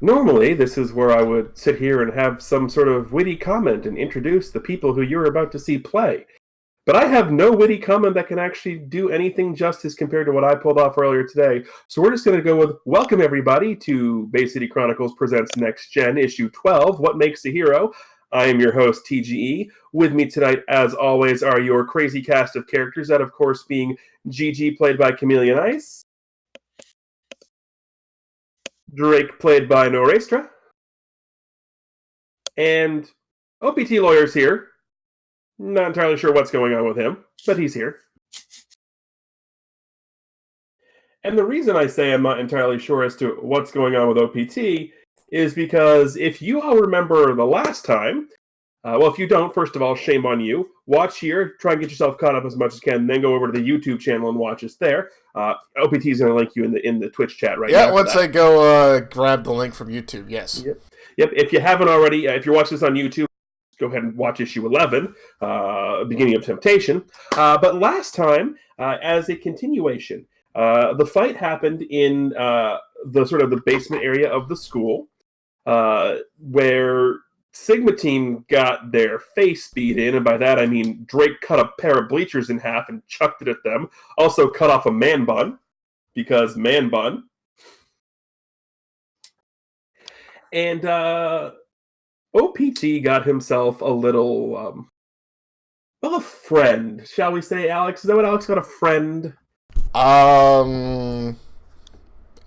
Normally, this is where I would sit here and have some sort of witty comment and introduce the people who you're about to see play. But I have no witty comment that can actually do anything justice compared to what I pulled off earlier today. So we're just going to go with welcome everybody to Bay City Chronicles Presents Next Gen Issue 12, What Makes a Hero? I am your host, TGE. With me tonight, as always, are your crazy cast of characters, that of course being Gigi, played by Chameleon Ice, Drake, played by Norestra, and OPT Lawyer's here. Not entirely sure what's going on with him, but he's here. And the reason I say I'm not entirely sure as to what's going on with OPT is because if you all remember the last time, well, if you don't, first of all, shame on you. Watch here, try and get yourself caught up as much as you can, then go over to the YouTube channel and watch us there. OPT is going to link you in the Twitch chat right now. Yeah, once I go grab the link from YouTube, yes. Yep. If you haven't already, if you're watching this on YouTube, go ahead and watch issue 11, Beginning of Temptation. But last time, as a continuation, the fight happened in the sort of the basement area of the school, where Sigma Team got their face beat in, and by that I mean Drake cut a pair of bleachers in half and chucked it at them. Also cut off a man bun, because man bun. And OPT got himself a little, a friend, shall we say, Alex? Is that what Alex got, a friend?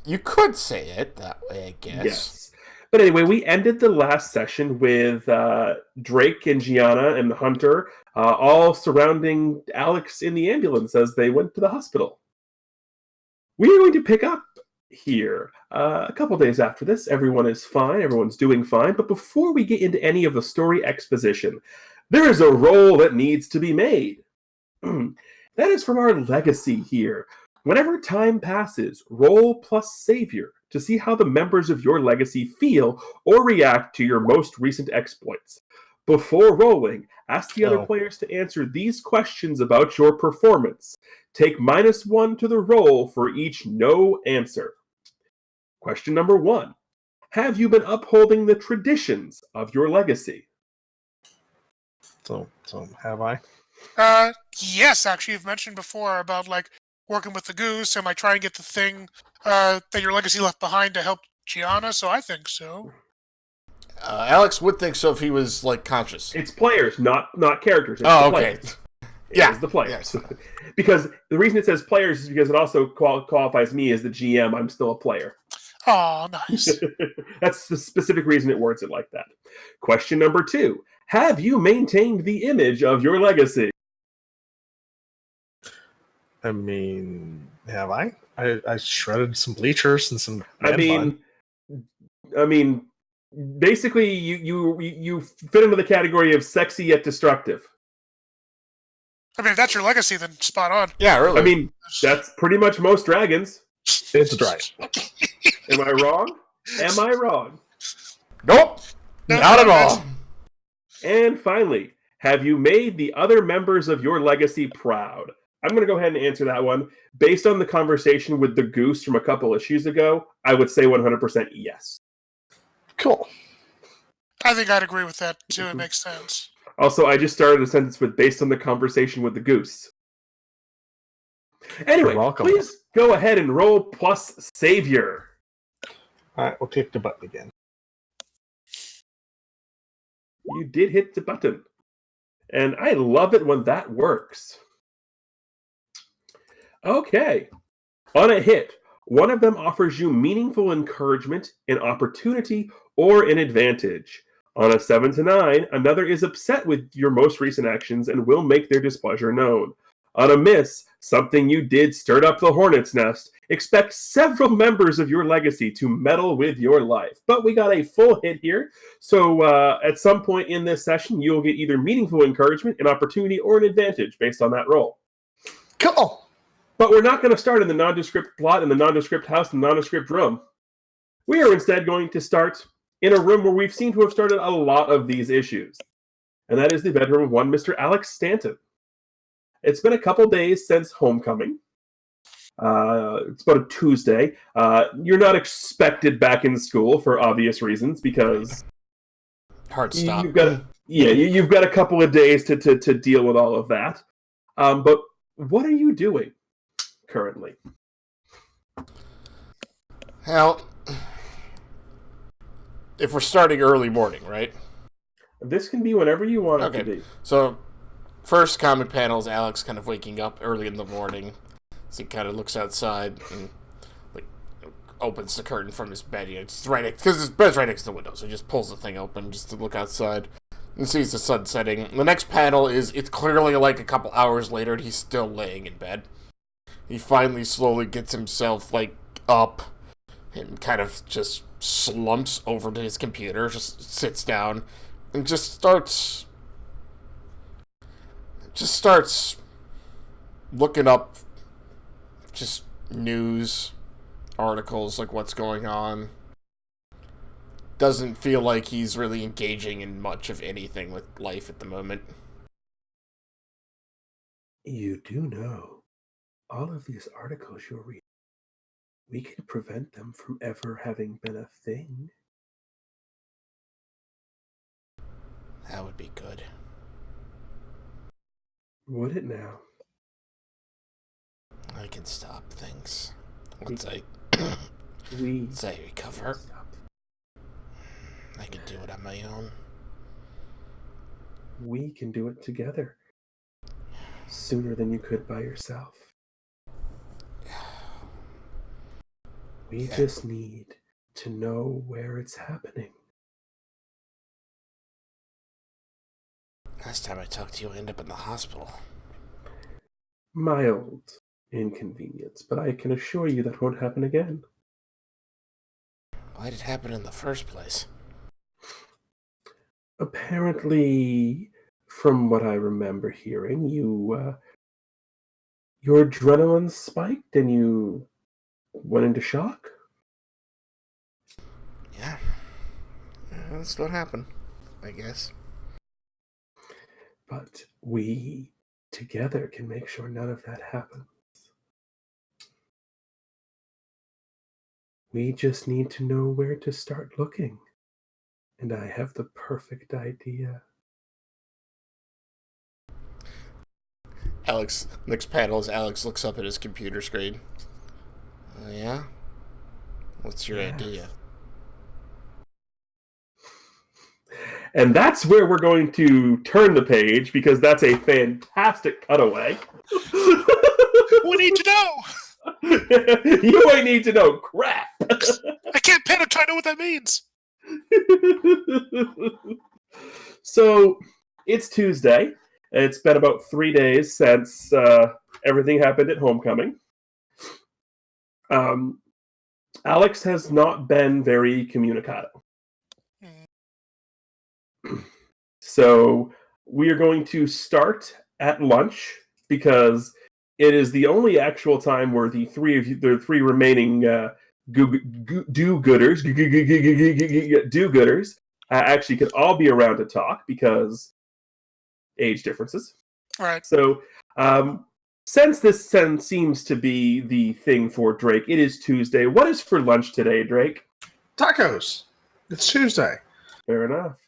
You could say it that way, I guess. Yes. But anyway, we ended the last session with Drake and Gianna and the Hunter all surrounding Alex in the ambulance as they went to the hospital. We are going to pick up here a couple days after this. Everyone is fine. Everyone's doing fine. But before we get into any of the story exposition, there is a roll that needs to be made. That is from our legacy here. Whenever time passes, roll plus savior to see how the members of your legacy feel or react to your most recent exploits. Before rolling, ask the other players to answer these questions about your performance. Take -1 to the roll for each no answer. Question number 1. Have you been upholding the traditions of your legacy? So have I? Yes, actually, you've mentioned before about, working with the goose. Am I trying to get the thing that your legacy left behind to help Gianna? So I think so. Alex would think so if he was, conscious. It's players, not characters. It's okay. Players. It's the players. Yes. Because the reason it says players is because it also qualifies me as the GM. I'm still a player. Oh, nice. That's the specific reason it words it like that. Question number 2. Have you maintained the image of your legacy? I mean, have I? I shredded some bleachers and some. I mean, basically, you fit into the category of sexy yet destructive. I mean, if that's your legacy, then spot on. Yeah, really. I mean, that's pretty much most dragons. It's dry. Am I wrong? Am I wrong? Nope. Not at all. And finally, have you made the other members of your legacy proud? I'm going to go ahead and answer that one. Based on the conversation with the goose from a couple issues ago, I would say 100% yes. Cool. I think I'd agree with that, too. It makes sense. Also, I just started a sentence with based on the conversation with the goose. Anyway, please go ahead and roll plus savior. All right, we'll click the button again. You did hit the button. And I love it when that works. Okay. On a hit, one of them offers you meaningful encouragement, an opportunity, or an advantage. On a 7 to 9, another is upset with your most recent actions and will make their displeasure known. On a miss, something you did stirred up the hornet's nest. Expect several members of your legacy to meddle with your life. But we got a full hit here, so at some point in this session, you'll get either meaningful encouragement, an opportunity, or an advantage based on that roll. Cool. But we're not going to start in the nondescript plot, in the nondescript house, in the nondescript room. We are instead going to start in a room where we've seen to have started a lot of these issues. And that is the bedroom of one Mr. Alex Stanton. It's been a couple days since homecoming. It's about a Tuesday. You're not expected back in school for obvious reasons because Hard stop. you've got a couple of days to deal with all of that. But what are you doing currently? Well, if we're starting early morning, right? This can be whenever you want it to Okay. be. So, first comic panel is Alex kind of waking up early in the morning. So he kind of looks outside and like opens the curtain from his bed. It's right because his bed's right next to the window, so he just pulls the thing open just to look outside and sees the sun setting. The next panel is it's clearly like a couple hours later, and he's still laying in bed. He finally slowly gets himself like up and kind of just slumps over to his computer, just sits down and just starts looking up just news articles, like what's going on. Doesn't feel like he's really engaging in much of anything with life at the moment. You do know all of these articles you're reading, we can prevent them from ever having been a thing. That would be good. Would it now? I can stop things once I We recover. stop. I can do it on my own. We can do it together sooner than you could by yourself. We just need to know where it's happening. Last time I talked to you, I ended up in the hospital. Mild inconvenience, but I can assure you that won't happen again. Why did it happen in the first place? Apparently, from what I remember hearing, your adrenaline spiked and you went into shock? Yeah. That's what happened, I guess. But we together can make sure none of that happens. We just need to know where to start looking. And I have the perfect idea. Alex, next panel is Alex looks up at his computer screen. Yeah? What's your idea? And that's where we're going to turn the page because that's a fantastic cutaway. We need to know. You ain't need to know crap. I can't pen until I know what that means. So it's Tuesday. It's been about 3 days since everything happened at homecoming. Alex has not been very communicative. So we are going to start at lunch because it is the only actual time where the three remaining do-gooders actually could all be around to talk because age differences. Right. So since this seems to be the thing for Drake, it is Tuesday. What is for lunch today, Drake? Tacos. It's Tuesday. Fair enough.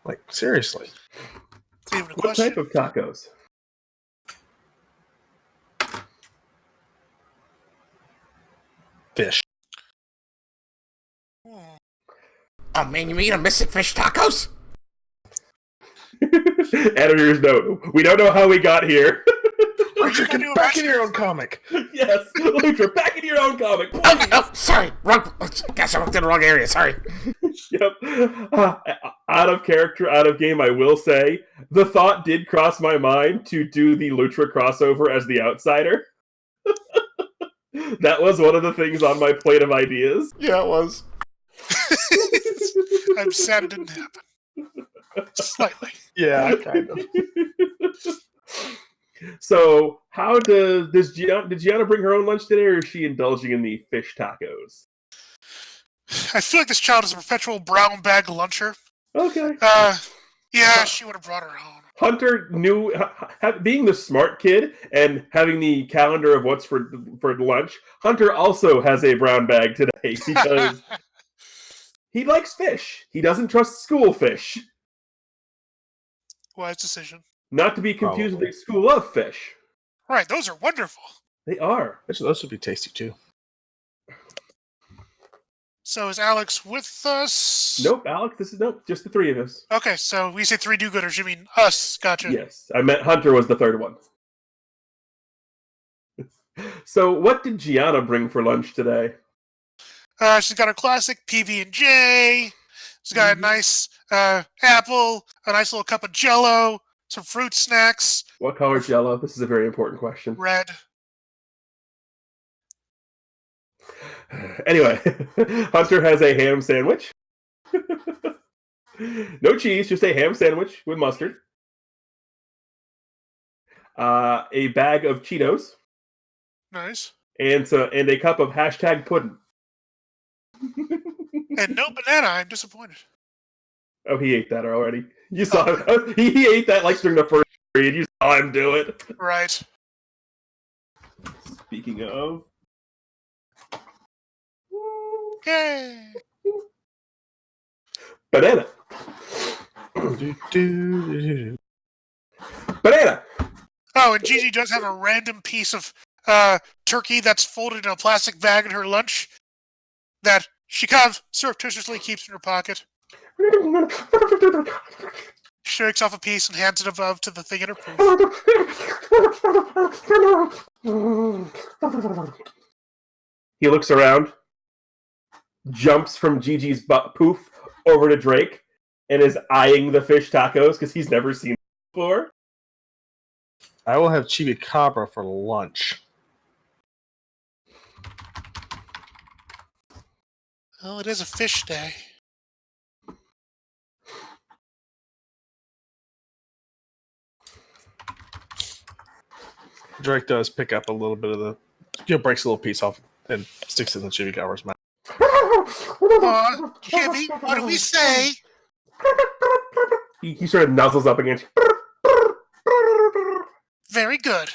Like, seriously. It's even a What question. type of tacos? Fish. Oh man, you mean a missing fish tacos? Editor's note. We don't know how we got here. Richard, get back in your own comic. Yes, Lutra, back in your own comic. Oh, sorry. Wrong. Gosh, I walked in the wrong area. Sorry. Yep. Out of character, out of game, I will say, the thought did cross my mind to do the Lutra crossover as the outsider. That was one of the things on my plate of ideas. Yeah, it was. I'm sad it didn't happen. Slightly. Yeah, kind of. So, how did Gianna bring her own lunch today, or is she indulging in the fish tacos? I feel like this child is a perpetual brown bag luncher. Okay. Yeah, she would have brought her own. Hunter knew, being the smart kid and having the calendar of what's for lunch. Hunter also has a brown bag today because he likes fish. He doesn't trust school fish. Wise decision. Not to be confused Probably. with a school of fish. Right, those are wonderful. They are. Actually, those would be tasty too. So is Alex with us? Nope, Alex. This is just the three of us. Okay, so we say three do-gooders. You mean us? Gotcha. Yes, I meant Hunter was the third one. So, what did Gianna bring for lunch today? She's got a classic PB&J. She's got a nice apple, a nice little cup of Jello, some fruit snacks. What color Jello? This is a very important question. Red. Anyway, Hunter has a ham sandwich. No cheese, just a ham sandwich with mustard. A bag of Cheetos. Nice. And a cup of #pudding. And no banana. I'm disappointed. Oh, he ate that already. You saw him. He ate that like during the first period. You saw him do it. Right. Speaking of. Yay. Banana. Banana. Oh, and Gigi does have a random piece of turkey that's folded in a plastic bag in her lunch that she kind of surreptitiously keeps in her pocket. Shakes off a piece and hands it above to the thing in her poof. He looks around, jumps from Gigi's poof over to Drake, and is eyeing the fish tacos because he's never seen them before. I will have chibicabra for lunch. Well, it is a fish day. Drake does pick up a little bit of breaks a little piece off and sticks it in the chibicabra's mouth. Jimmy, what do we say? He sort of nuzzles up against. Very good.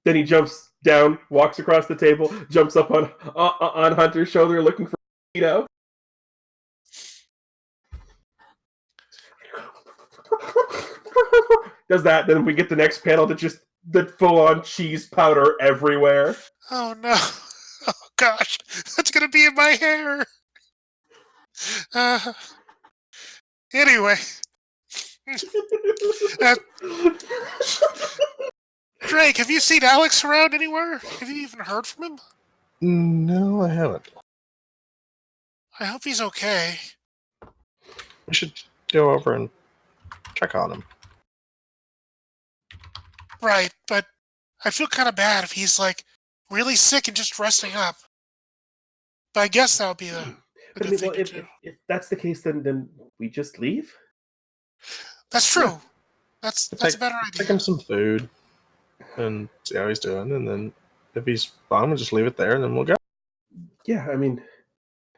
Then he jumps down, walks across the table, jumps up on Hunter's shoulder looking for Cheeto. Does that, then we get the next panel to just the full-on cheese powder everywhere. Oh no. Oh gosh. That's gonna be in my hair. Anyway. Drake, have you seen Alex around anywhere? Have you even heard from him? No, I haven't. I hope he's okay. We should go over and check on him. Right, but I feel kind of bad if he's like really sick and just resting up. But I guess that would be a good thing to do. If that's the case, then we just leave? That's true. That's a better idea. Take him some food and see how he's doing, and then if he's fine, we'll just leave it there, and then we'll go. Yeah, I mean,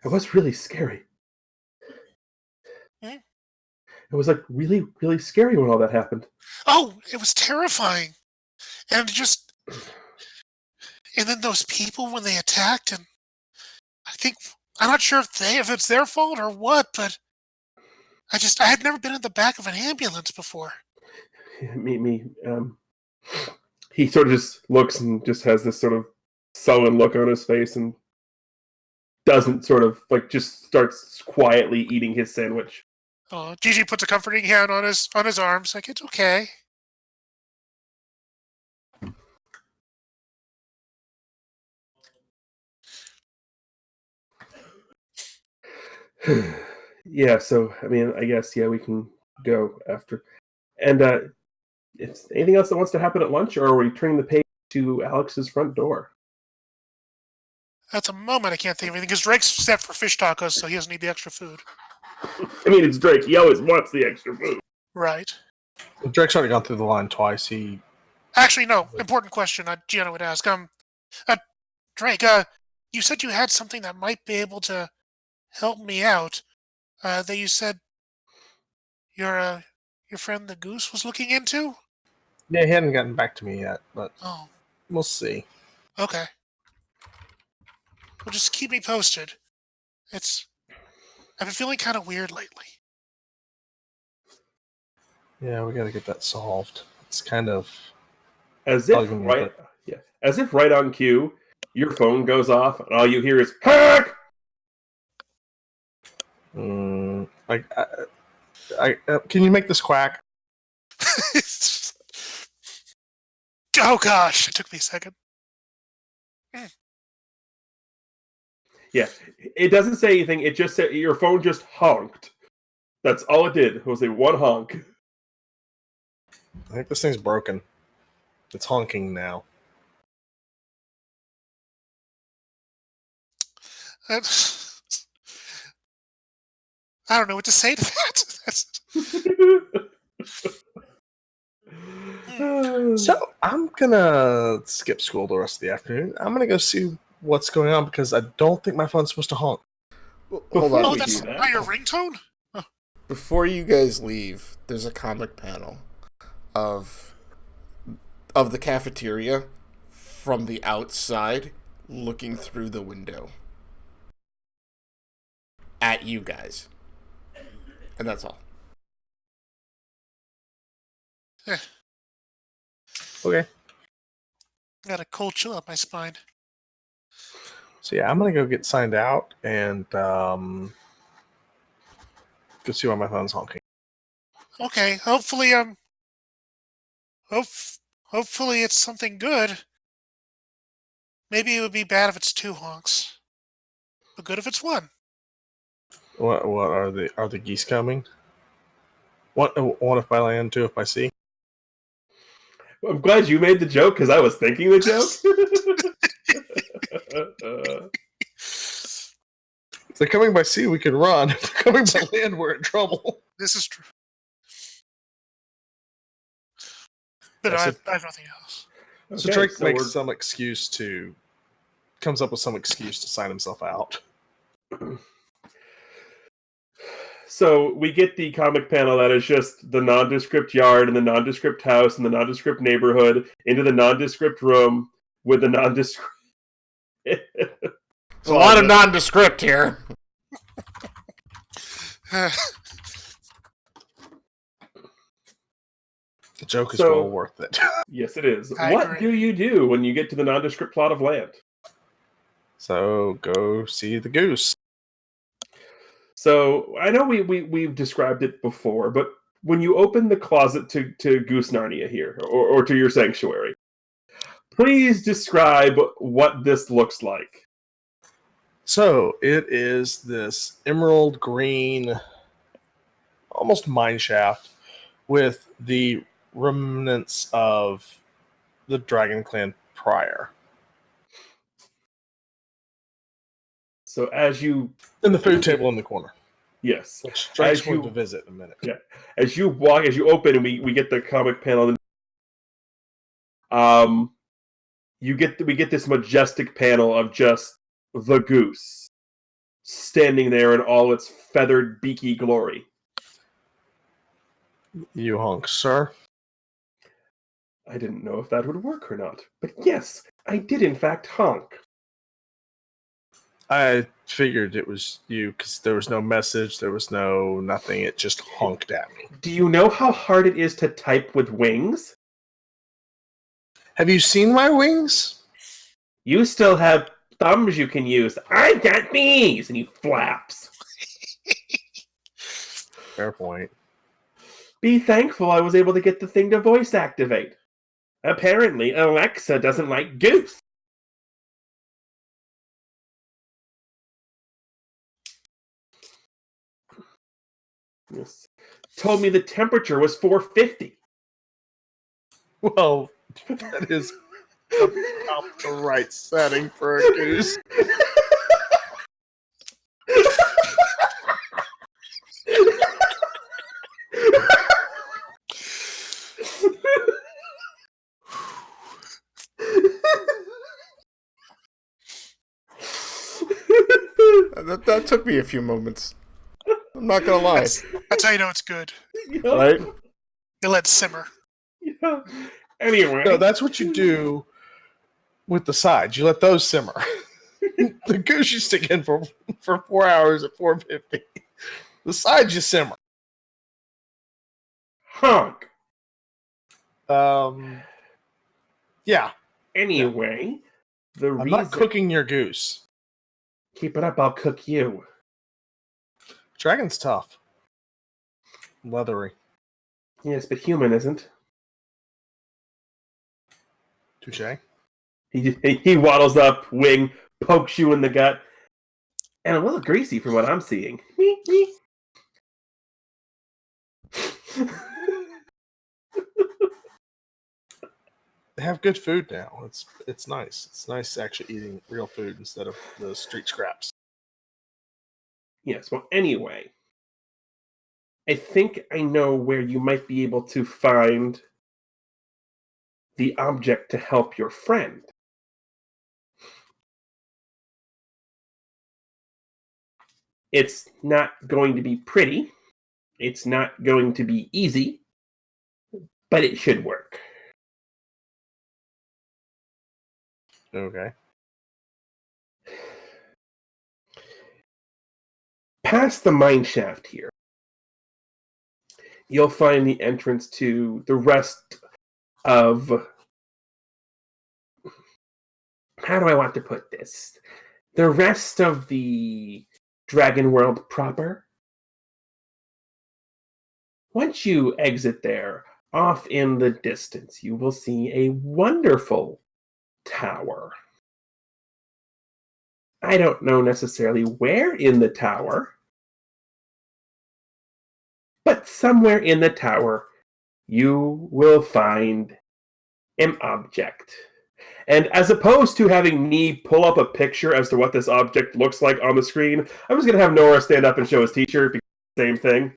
it was really scary. Hmm? It was like really, really scary when all that happened. Oh, it was terrifying. And then those people when they attacked, and I'm not sure if it's their fault or what, but I had never been in the back of an ambulance before. He sort of just looks and just has this sort of sullen look on his face and doesn't sort of just starts quietly eating his sandwich. Oh, Gigi puts a comforting hand on his arms, like it's okay. Yeah, so I mean, I guess we can go after. And if anything else that wants to happen at lunch, or are we turning the page to Alex's front door? At the moment, I can't think of anything because Drake's set for fish tacos, so he doesn't need the extra food. I mean, it's Drake. He always wants the extra food. Right. Drake's already gone through the line twice. Actually, no. Important question. Gianna would ask. Drake. You said you had something that might be able to help me out. that you said your friend the goose was looking into? Yeah, he hadn't gotten back to me yet, but Oh, we'll see. okay. Well, just keep me posted. I've been feeling kind of weird lately. Yeah, we got to get that solved. It's kind of As if bugging me, right, yeah, as if right on cue, your phone goes off, and all you hear is hack. can you make this quack? Oh gosh, it took me a second. Yeah, it doesn't say anything. It just said your phone just honked. That's all it did. It was a one honk. I think this thing's broken. It's honking now. That's- I don't know what to say to that. So I'm gonna skip school the rest of the afternoon. I'm gonna go see what's going on because I don't think my phone's supposed to honk. Hold Before on. we That's do that, not your ringtone? Before you guys leave, there's a comic panel of the cafeteria from the outside looking through the window at you guys. And that's all. Okay. Got a cold chill up my spine. So yeah, I'm gonna go get signed out and go see why my phone's honking. Okay, hopefully hopefully it's something good. Maybe it would be bad if it's two honks, but good if it's one. What are the geese coming? One if by land, two if by sea. I'm glad you made the joke because I was thinking the joke. If they're coming by sea, we can run. If they're coming by land, we're in trouble. This is true. But Yeah, I so- have nothing else. So Okay, Drake so makes we're- some excuse comes up with some excuse to sign himself out. So we get the comic panel that is just the nondescript yard and the nondescript house and the nondescript neighborhood into the nondescript room with the nondescript. There's a lot of nondescript here. The joke is So- well worth it. Yes, it is. I What agree. do you do when you get to the nondescript plot of land? So go see the goose. So I know we've described it before, but when you open the closet to Goose Narnia here, or to your sanctuary, please describe what this looks like. So it is this emerald green, almost mine shaft, with the remnants of the Dragon Clan prior. So as you And the food table in the corner, yes, which Drake's As going you- to visit in a minute. Yeah. As you open, and we get the comic panel. We get this majestic panel of just the goose standing there in all its feathered, beaky glory. You honk, sir. I didn't know if that would work or not, but yes, I did in fact honk. I figured it was you because there was no message, there was no nothing. It just honked at me. Do you know how hard it is to type with wings? Have you seen my wings? You still have thumbs you can use. I've got these, and he flaps. Fair point. Be thankful I was able to get the thing to voice activate. Apparently, Alexa doesn't like goose. Yes. Told me the temperature was 450. Well, that is about the right setting for a goose. That took me a few moments. I'm not gonna lie. That's how you know it's good. Yeah. Right? You let it simmer. Yeah. Anyway. No, that's what you do with the sides. You let those simmer. The goose you stick in for 4 hours at 450. The sides you simmer. Honk. Yeah. Anyway, the I'm reason... not cooking your goose. Keep it up, I'll cook you. Dragon's tough. Leathery. Yes, but human isn't. Touche. He waddles up, wing, pokes you in the gut, and a little greasy from what I'm seeing. They have good food now. It's nice. It's nice actually eating real food instead of the street scraps. Yes, well, anyway, I think I know where you might be able to find the object to help your friend. It's not going to be pretty. It's not going to be easy, but it should work. Okay. Past the mine shaft here, you'll find the entrance to the rest of... How do I want to put this? The rest of the Dragon World proper. Once you exit there, off in the distance, you will see a wonderful tower. I don't know necessarily where in the tower, but somewhere in the tower you will find an object. And as opposed to having me pull up a picture as to what this object looks like on the screen, I'm just going to have Nora stand up and show his t-shirt because it's the same thing.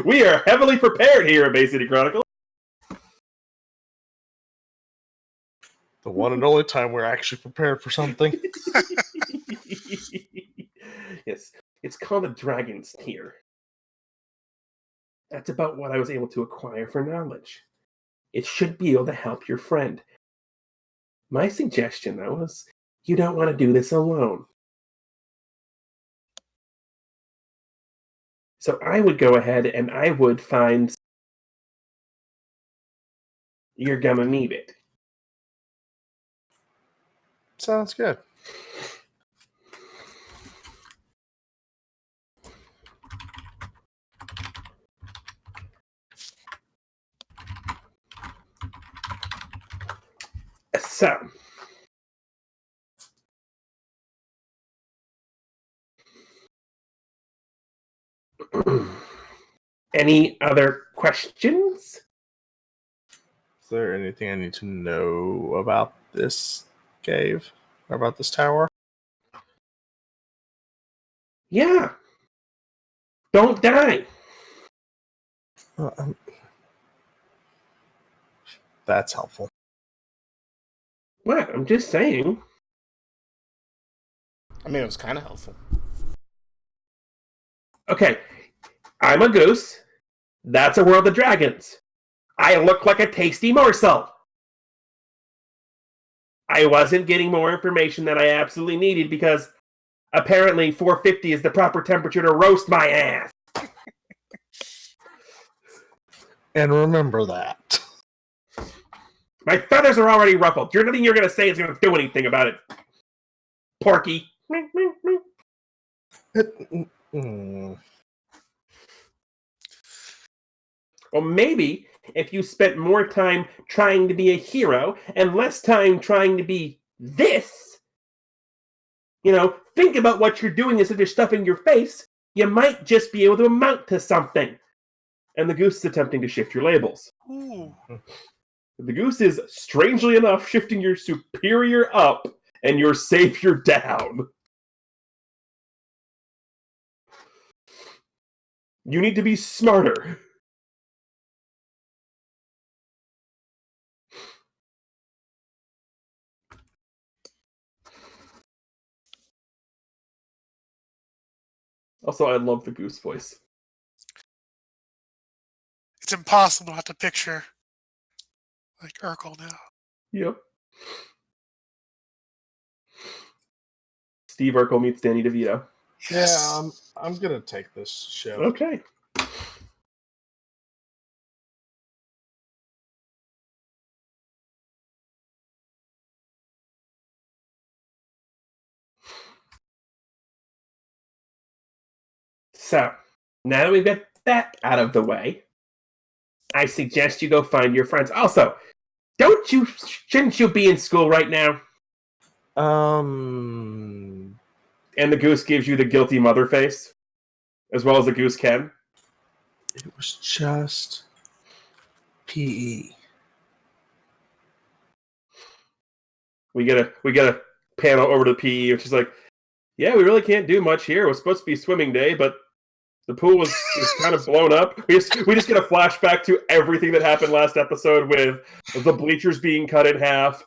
We are heavily prepared here at Bay City Chronicle. The one and only time we're actually prepared for something. Yes, it's called a dragon's tear. That's about what I was able to acquire for knowledge. It should be able to help your friend. My suggestion, though, is you don't want to do this alone. So I would go ahead and I would find... You're gonna need it. Sounds good. So, any other questions? Is there anything I need to know about this cave? Or about this tower? Yeah. Don't die. That's helpful. What? I'm just saying. I mean, it was kind of helpful. Okay, I'm a goose. That's a world of dragons. I look like a tasty morsel. I wasn't getting more information than I absolutely needed because apparently 450 is the proper temperature to roast my ass. And remember that. My feathers are already ruffled. Nothing you're going to say is going to do anything about it. Porky. Well, maybe if you spent more time trying to be a hero and less time trying to be this, think about what you're doing instead of stuffing your face, you might just be able to amount to something. And the goose is attempting to shift your labels. Ooh. The goose is, strangely enough, shifting your superior up and your savior down. You need to be smarter. Also, I love the goose voice. It's impossible not to picture like Urkel now. Yep. Steve Urkel meets Danny DeVito. Yeah, I'm gonna take this shift. Okay. So, now that we've got that out of the way, I suggest you go find your friends. Also, shouldn't you be in school right now? Um, And the goose gives you the guilty mother face, as well as the goose can. it was just PE. We get a panel over to the PE, which is like, yeah, we really can't do much here. It was supposed to be swimming day, but the pool was kind of blown up. We just get a flashback to everything that happened last episode with the bleachers being cut in half,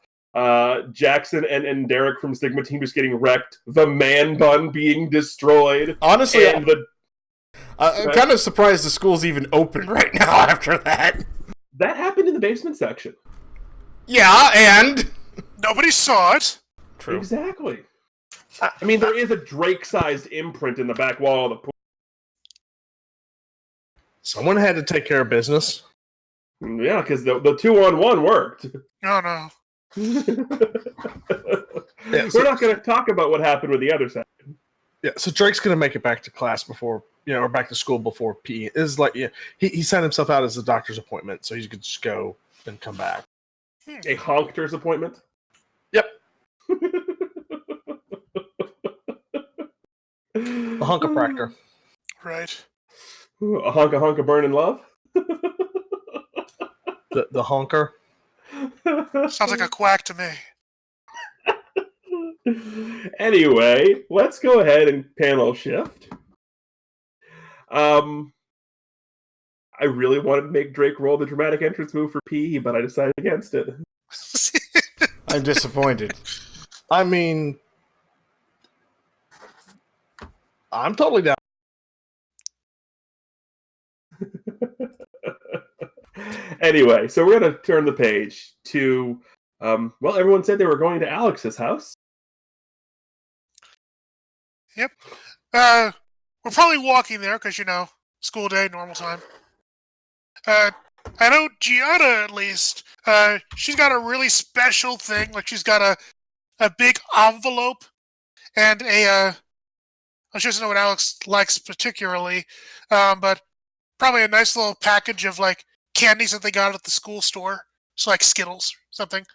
Jackson and Derek from Sigma Team just getting wrecked, the man bun being destroyed. Honestly, and I'm kind of surprised the school's even open right now after that. that happened in the basement section. Yeah, and... Nobody saw it. True. Exactly. I mean, there is a Drake-sized imprint in the back wall of the pool. Someone had to take care of business. Yeah, because the 2-on-1 worked. Oh no. Yeah, We're not going to talk about what happened with the other side. Yeah, so Drake's gonna make it back to class before, or back to school before PE. This is like, he signed himself out as a doctor's appointment, so he could just go and come back. A honkter's appointment? Yep. A hunkapractor. Right. A honka burning love? The honker. Sounds like a quack to me. Anyway, let's go ahead and panel shift. I really wanted to make Drake roll the dramatic entrance move for PE, but I decided against it. I'm disappointed. I mean, I'm totally down. Anyway, so we're going to turn the page to, everyone said they were going to Alex's house. Yep. We're probably walking there because, school day, normal time. I know Gianna, at least, she's got a really special thing. Like, she's got a big envelope and she doesn't know what Alex likes particularly, but probably a nice little package of, like, candies that they got at the school store. So, like, Skittles, something.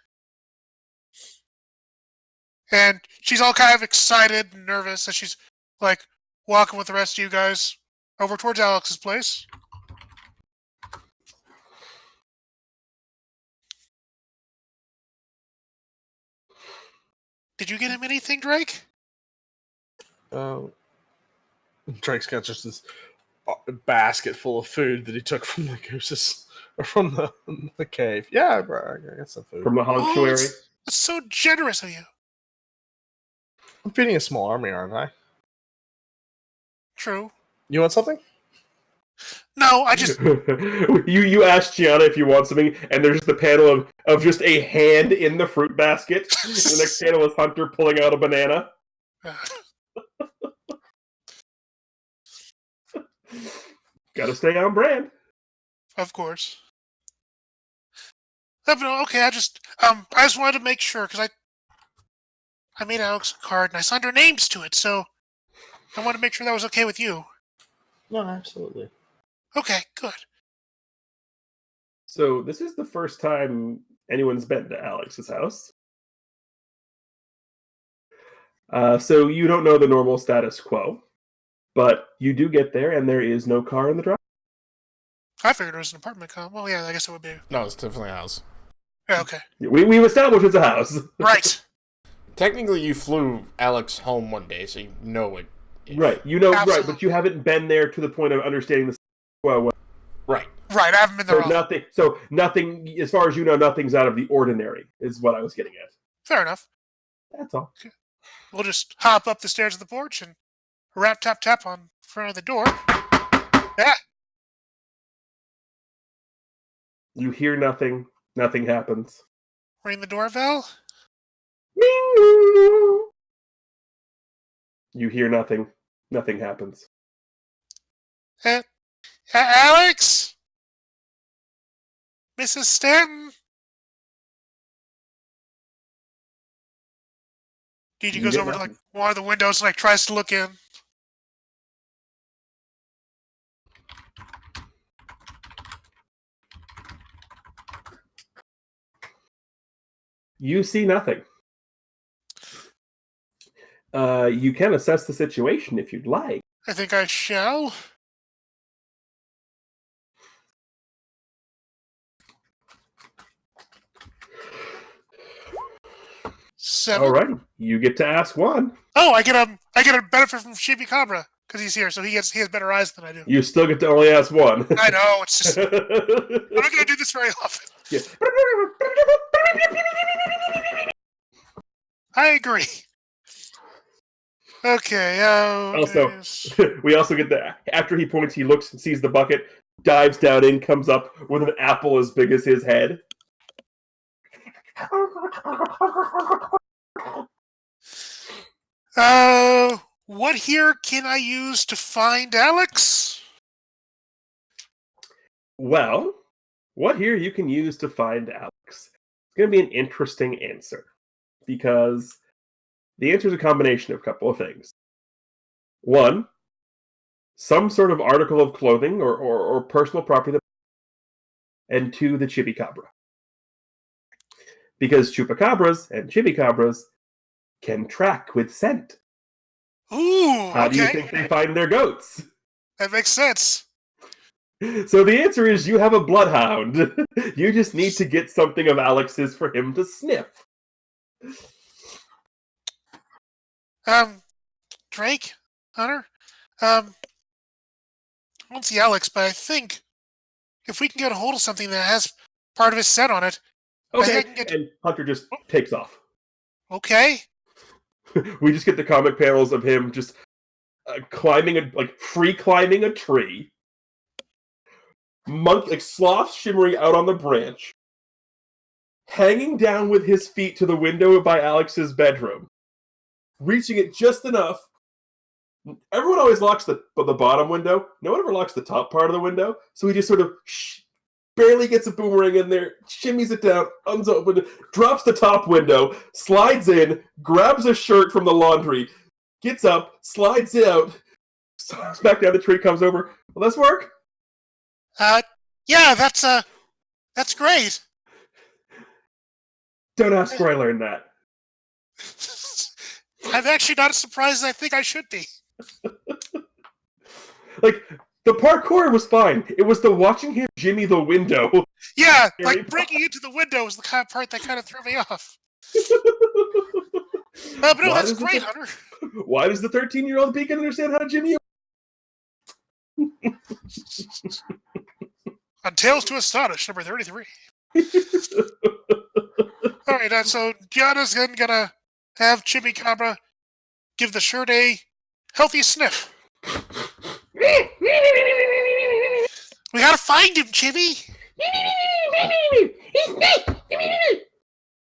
And she's all kind of excited and nervous as she's, like, walking with the rest of you guys over towards Alex's place. Did you get him anything, Drake? Drake's got just this basket full of food that he took from the gooses or from the cave. Yeah, bro, I got some food From the sanctuary. That's so generous of you. I'm feeding a small army, aren't I? True. You want something? No, I just... you asked Gianna if you want something, and there's the panel of just a hand in the fruit basket. The next panel is Hunter pulling out a banana. Gotta stay on brand. Of course. Okay, I just wanted to make sure, because I made Alex a card, and I signed our names to it, so I wanted to make sure that was okay with you. No, absolutely. Okay, good. So this is the first time anyone's been to Alex's house. So you don't know the normal status quo, but you do get there, and there is no car in the drive. I figured it was an apartment Well, yeah, I guess it would be. No, it's definitely a house. Yeah, okay. We've established it's a house. Right. Technically, you flew Alex home one day, so you know it. Right, you know, Absolutely. right, but you haven't been there to the point of understanding the well. Right. Right, I haven't been there all. So nothing, as far as you know, nothing's out of the ordinary, is what I was getting at. Fair enough. That's all. We'll just hop up the stairs of the porch and rap tap tap on front of the door. Yeah. You hear nothing. Nothing happens. Ring the doorbell. You hear nothing. Nothing happens. Alex? Mrs. Stanton? Gigi You goes get over to nothing. one of the windows and tries to look in. You see nothing. You can assess the situation if you'd like. I think I shall. Seven. All right, you get to ask one. Oh, I get a benefit from Chibi Cabra because he's here, so he has better eyes than I do. You still get to only ask one. I know, it's just I'm not gonna do this very often. Yeah. I agree. Okay. Also, we also get the after he points, he looks and sees the bucket, dives down in, comes up with an apple as big as his head. What here can I use to find Alex? Well, what here you can use to find Alex? It's going to be an interesting answer because the answer is a combination of a couple of things. One, some sort of article of clothing or personal property. And two, the chupacabra. Because chupacabras and chupacabras can track with scent. Ooh, How do you okay. think they find their goats? That makes sense. So the answer is you have a bloodhound. You just need to get something of Alex's for him to sniff. Drake? Hunter? I don't see Alex, but I think if we can get a hold of something that has part of his set on it, Okay, I can get... and Hunter just takes off. Okay. We just get the comic panels of him just free climbing a tree. Sloth shimmering out on the branch. Hanging down with his feet to the window by Alex's bedroom. Reaching it just enough. Everyone always locks the bottom window. No one ever locks the top part of the window. So he just sort of barely gets a boomerang in there, shimmies it down, unopens it, drops the top window, slides in, grabs a shirt from the laundry, gets up, slides it out, slides back down the tree, comes over. Will this work? Yeah, that's great. Don't ask where I learned that. I'm actually not as surprised as I think I should be. The parkour was fine. It was the watching him jimmy the window. Yeah, breaking into the window was the kind of part that kind of threw me off. But no, that's great, Hunter. Why does the 13-year-old beacon understand how to jimmy? On Tales to Astonish, number 33. All right, so Gianna's then gonna have Chibi Cabra give the shirt a healthy sniff. We gotta find him, Chibi.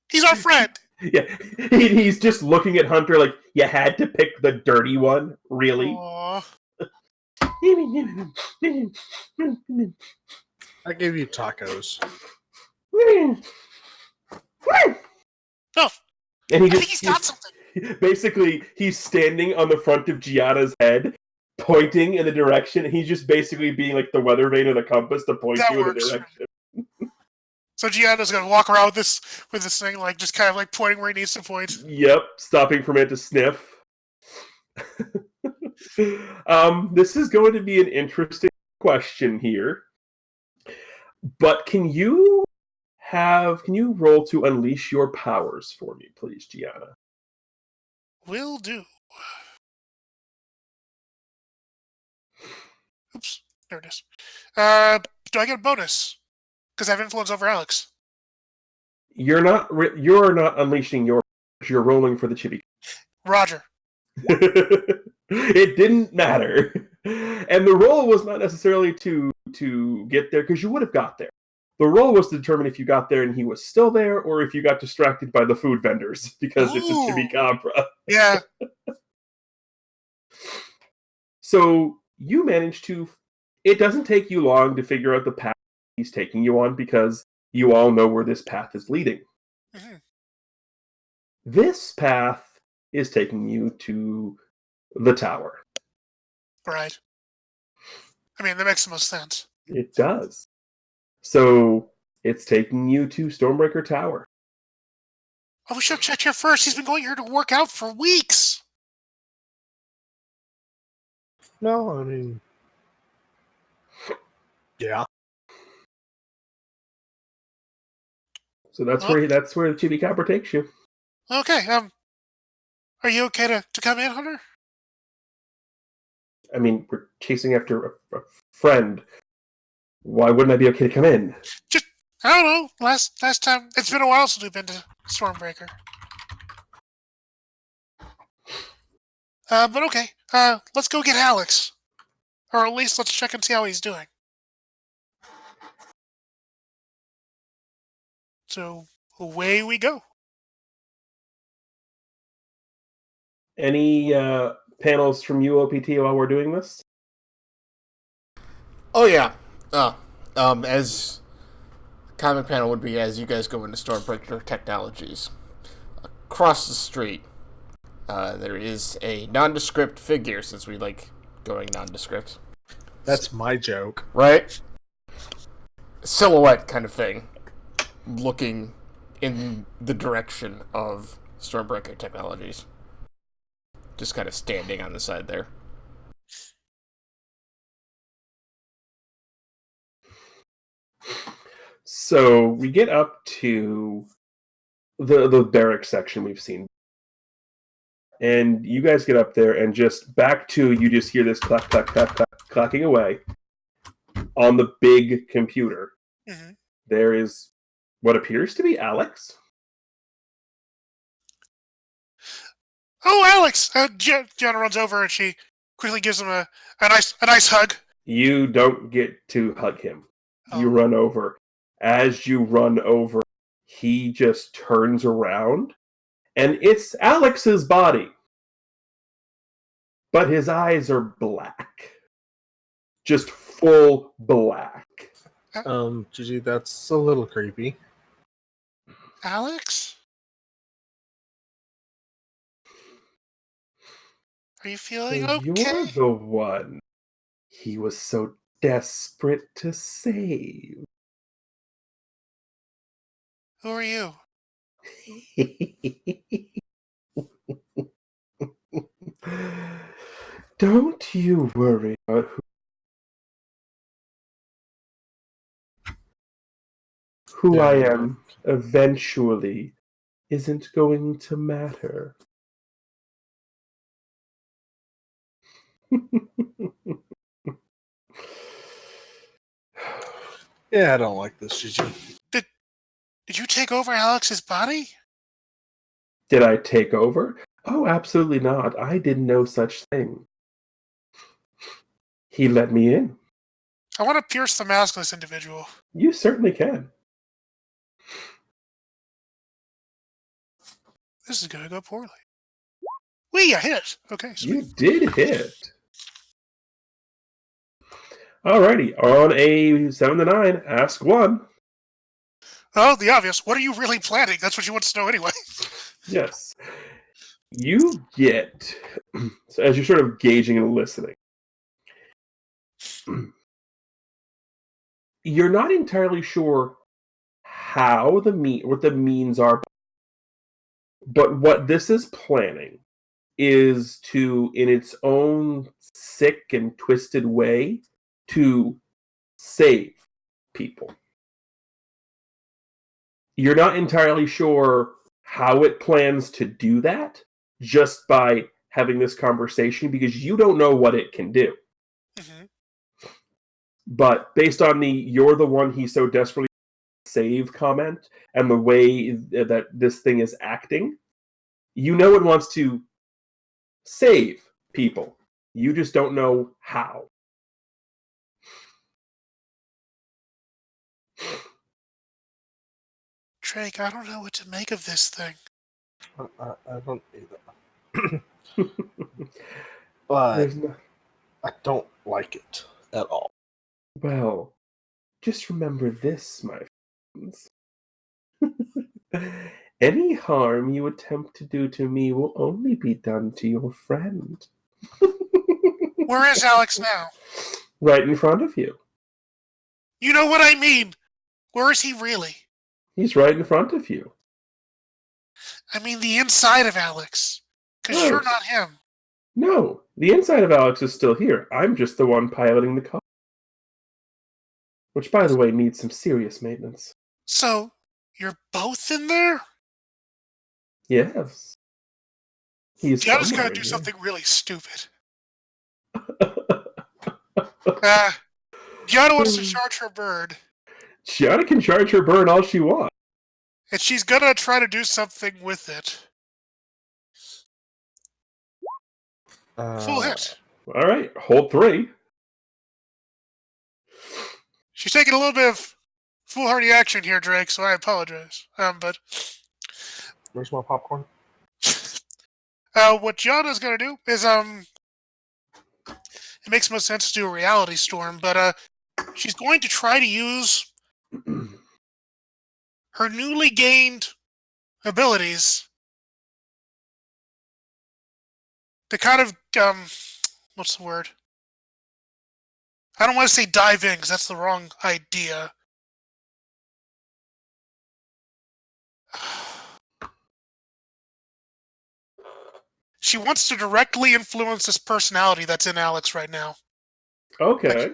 He's our friend. Yeah, he's just looking at Hunter like, you had to pick the dirty one, really? Aww. I gave you tacos. Oh, And I think he's got something. Basically, he's standing on the front of Gianna's head, pointing in the direction. He's just basically being like the weather vane of the compass to point That you in works. the direction. So Gianna's gonna walk around with this thing, just kind of pointing where he needs to point. Yep, stopping for a minute to sniff. This is going to be an interesting question here. But can you roll to unleash your powers for me, please, Gianna? Will do. Oops, there it is. Do I get a bonus? Because I have influence over Alex. You're not unleashing your powers. You're rolling for the chibi. Roger. It didn't matter. And the role was not necessarily to get there, because you would have got there. The role was to determine if you got there and he was still there, or if you got distracted by the food vendors, because it's a Ooh. chimichambra. Yeah. So you manage to... It doesn't take you long to figure out the path he's taking you on, because you all know where this path is leading. hmm This path is taking you to the tower. Right. I mean, that makes the most sense. It does. So it's taking you to Stormbreaker Tower. Oh, we should have checked here first. He's been going here to work out for weeks. No, I mean, yeah. So that's where the chimichambra takes you. Okay. Are you okay to come in, Hunter? I mean, we're chasing after a friend. Why wouldn't I be okay to come in? Just, I don't know. Last time, it's been a while since we've been to Stormbreaker. But okay. Let's go get Alex, or at least let's check and see how he's doing. So away we go. Any panels from UOPT while we're doing this? Oh yeah. As comic panel would be as you guys go into Stormbreaker Technologies. Across the street, there is a nondescript figure, since we like going nondescript. That's my joke. Right? Silhouette kind of thing, looking in the direction of Stormbreaker Technologies. Just kind of standing on the side there. So we get up to the barrack section we've seen. And you guys get up there, and just back to, you just hear this clack, clack, clack, clack, clacking away on the big computer. Mm-hmm. There is what appears to be Alex. Oh, Alex! Gianna runs over and she quickly gives him a nice hug. You don't get to hug him. You Oh. run over. As you run over, he just turns around, and it's Alex's body. But his eyes are black. Just full black. Gigi, that's a little creepy. Alex? Are you feeling So okay? you're the one he was so desperate to save. Who are you? Don't you worry about who I am eventually isn't going to matter. Yeah, I don't like this, Gigi. Did you take over Alex's body? Did I take over? Oh, absolutely not. I did no such thing. He let me in. I want to pierce the mask of this individual. You certainly can. This is going to go poorly. Wee, I hit. Okay, sweet. You did hit. Alrighty, on a 7 to 9, ask one. Oh, the obvious. What are you really planning? That's what she wants to know anyway. Yes. You get, so as you're sort of gauging and listening, you're not entirely sure how what the means are, but what this is planning is to, in its own sick and twisted way, to save people. You're not entirely sure how it plans to do that, just by having this conversation, because you don't know what it can do. Mm-hmm. But based on the "you're the one he so desperately save" comment, and the way that this thing is acting, you know it wants to save people. You just don't know how. Drake, I don't know what to make of this thing. I don't either. But There's no... I don't like it at all. Well, just remember this, my friends. Any harm you attempt to do to me will only be done to your friend. Where is Alex now? Right in front of you. You know what I mean. Where is he really? He's right in front of you. I mean the inside of Alex. Because you're not him. No, the inside of Alex is still here. I'm just the one piloting the car. Which, by the way, needs some serious maintenance. So, you're both in there? Yes. He's Gianna's somewhere gonna in do here. something really stupid. Gianna wants to charge her bird. Gianna can charge her bird all she wants. And she's gonna try to do something with it. Full hit. All right, hold 3. She's taking a little bit of foolhardy action here, Drake, so I apologize. But Where's my popcorn? what Gianna's gonna do is it makes most sense to do a reality storm, but she's going to try to use her newly gained abilities to kind of what's the word? I don't want to say dive in because that's the wrong idea. She wants to directly influence this personality that's in Alex right now. Okay.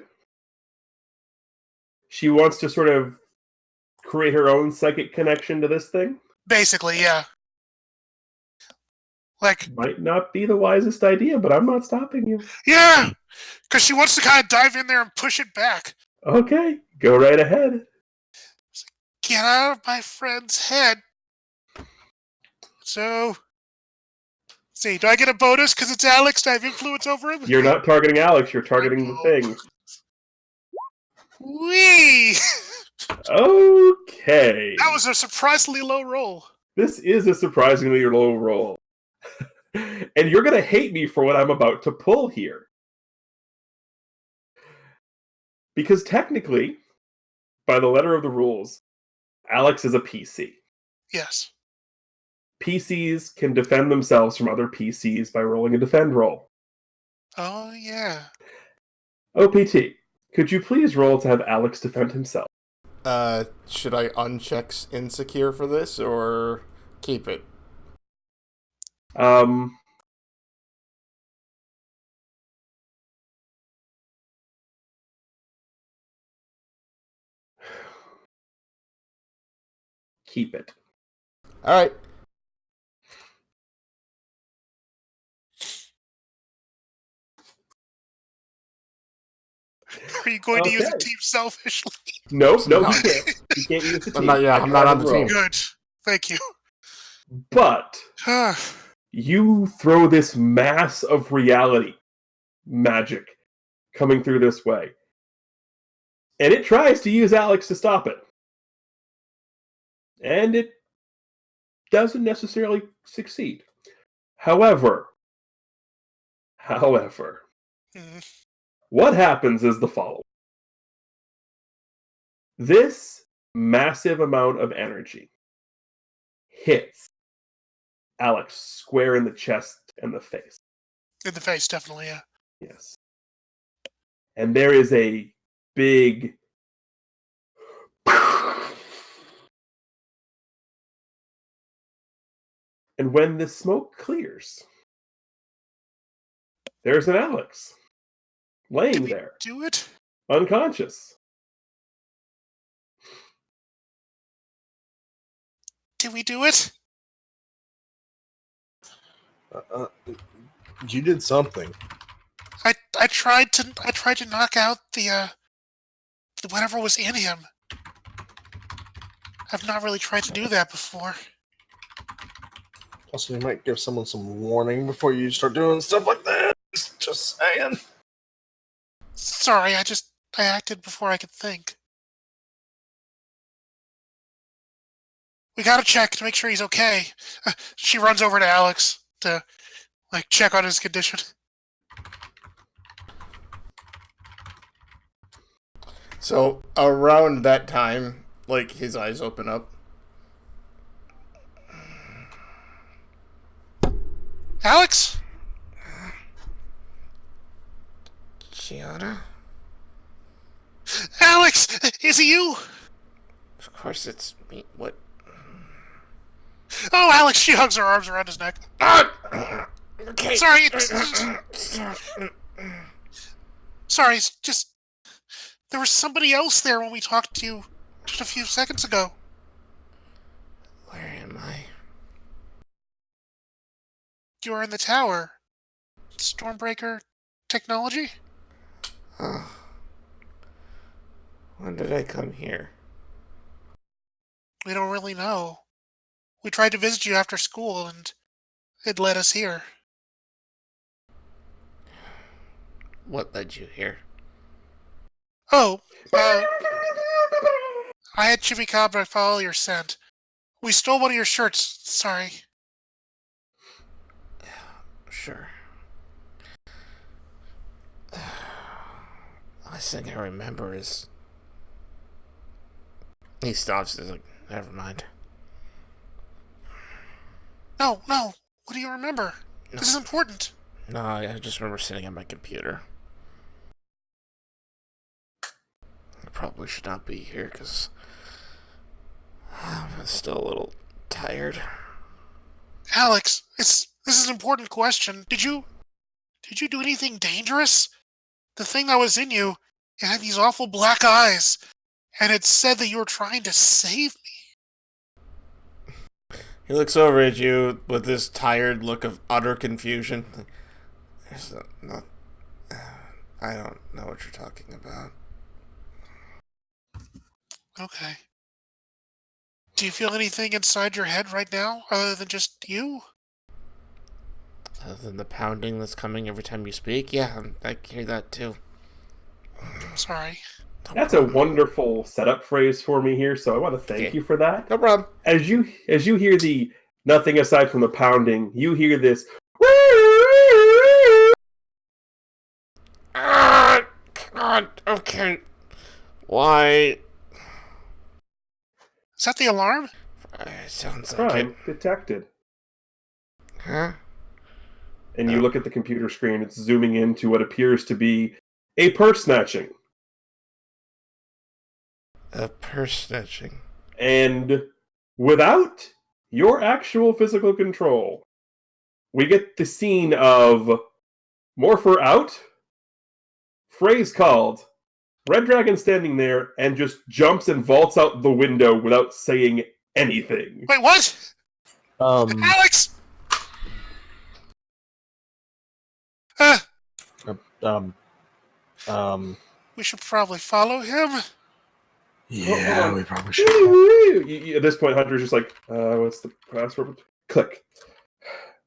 She wants to sort of create her own psychic connection to this thing? Basically, yeah. Like, might not be the wisest idea, but I'm not stopping you. Yeah! Because she wants to kind of dive in there and push it back. Okay, go right ahead. Get out of my friend's head. So, let's see, do I get a bonus because it's Alex? Do I have influence over him? You're not targeting Alex, you're targeting the thing. Whee! Okay. That was a surprisingly low roll. This is a surprisingly low roll. And you're going to hate me for what I'm about to pull here. Because technically, by the letter of the rules, Alex is a PC. Yes. PCs can defend themselves from other PCs by rolling a defend roll. Oh, yeah. OPT, could you please roll to have Alex defend himself? Should I uncheck insecure for this, or keep it? Keep it. Alright. Are you going to use the team selfishly? Nope, you can't. You can't use the team. I'm not on the team. Good. Thank you. But you throw this mass of reality magic coming through this way. And it tries to use Alex to stop it. And it doesn't necessarily succeed. However, what happens is the following. This massive amount of energy hits Alex square in the chest and the face. In the face, definitely, yeah. Yes. And there is a big and when the smoke clears, there's an Alex laying there. Do it? Unconscious. Did we do it? You did something. I tried to knock out the whatever was in him. I've not really tried to do that before. Also, you might give someone some warning before you start doing stuff like that. Just saying. Sorry, I acted before I could think. We gotta check to make sure he's okay. She runs over to Alex to, check on his condition. So around that time, his eyes open up. Alex? Gianna? Alex! Is it you? Of course it's me. What? Oh, Alex! She hugs her arms around his neck. Okay. Sorry, sorry, it's just... There was somebody else there when we talked to you just a few seconds ago. Where am I? You were in the tower. Stormbreaker technology? Oh. When did I come here? We don't really know. We tried to visit you after school, and it led us here. What led you here? Oh, I had Chimicabra follow your scent. We stole one of your shirts. Sorry. Sure. Last thing I remember is... He stops and is like, never mind. No. What do you remember? No. This is important. No, I just remember sitting at my computer. I probably should not be here because I'm still a little tired. Alex, this is an important question. Did you do anything dangerous? The thing that was in you, it had these awful black eyes, and it said that you were trying to save me. He looks over at you with this tired look of utter confusion. I don't know what you're talking about. Okay. Do you feel anything inside your head right now, other than just you? Other than the pounding that's coming every time you speak? Yeah, I hear that too. Sorry. That's a wonderful setup phrase for me here, so I want to thank you for that. No problem. As you hear the nothing aside from the pounding, you hear this. God, okay. Why? Is that the alarm? Sounds like Crime it. detected. Huh? And you look at the computer screen, it's zooming into what appears to be a purse snatching. A purse snatching. And without your actual physical control, we get the scene of Morpher out, phrase called, Red Dragon standing there and just jumps and vaults out the window without saying anything. Wait, what? Alex! We should probably follow him. Yeah, we probably should. At this point, Hunter's just like, what's the password? Click.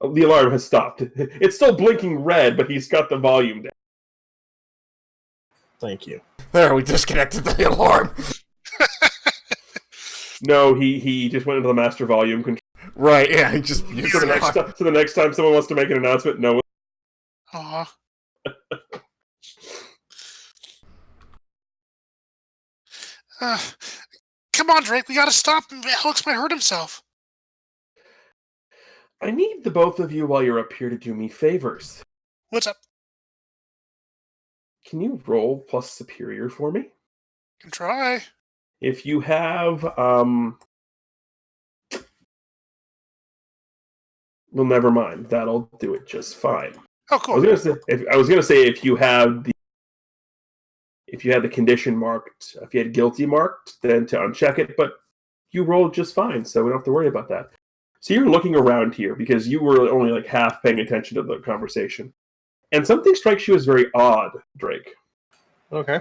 Oh, the alarm has stopped. It's still blinking red, but he's got the volume down. Thank you. There, we disconnected the alarm. No, he just went into the master volume control. Right, yeah, he just... So the next time someone wants to make an announcement, no. Aw. Come on, Drake, we gotta stop him. Alex might hurt himself. I need the both of you while you're up here to do me favors. What's up? Can you roll plus superior for me? Can try. If you have, well, never mind. That'll do it just fine. Oh, cool. I was gonna say if you had the condition marked, if you had guilty marked, then to uncheck it. But you rolled just fine, so we don't have to worry about that. So you're looking around here because you were only like half paying attention to the conversation, and something strikes you as very odd, Drake. Okay.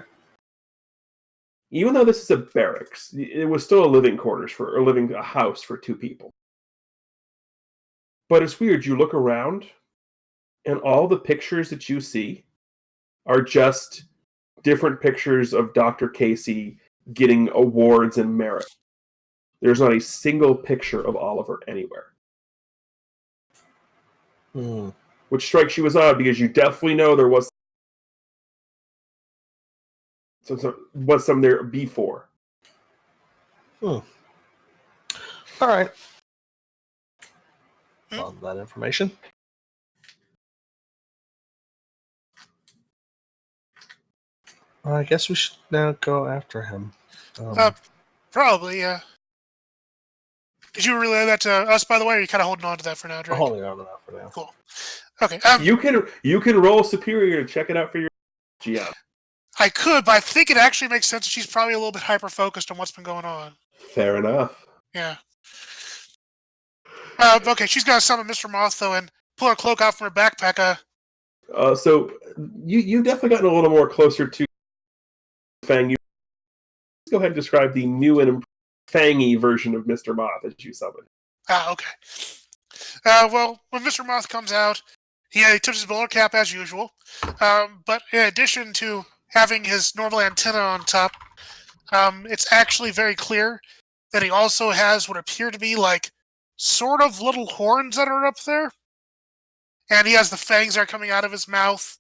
Even though this is a barracks, it was still a living quarters a house for two people. But it's weird. You look around, and all the pictures that you see are just different pictures of Dr. Casey getting awards and merit. There's not a single picture of Oliver anywhere. Which strikes you as odd because you definitely know there was some there before. All right. Love that information. I guess we should now go after him. Probably, yeah. Did you relay that to us, by the way, or are you kind of holding on to that for now, Drake? Holding on to that for now. Cool. Okay. You can roll superior to check it out for your Gianna. I could, but I think it actually makes sense. She's probably a little bit hyper-focused on what's been going on. Fair enough. Yeah. Okay, she's going to summon Mr. Moth, though, and pull her cloak out from her backpack. So you've definitely gotten a little more closer to Fang. You go ahead and describe the new and fangy version of Mr. Moth as you summon. Okay. Well, when Mr. Moth comes out, he tips his bowler cap as usual. But in addition to having his normal antenna on top, it's actually very clear that he also has what appear to be like sort of little horns that are up there. And he has the fangs that are coming out of his mouth.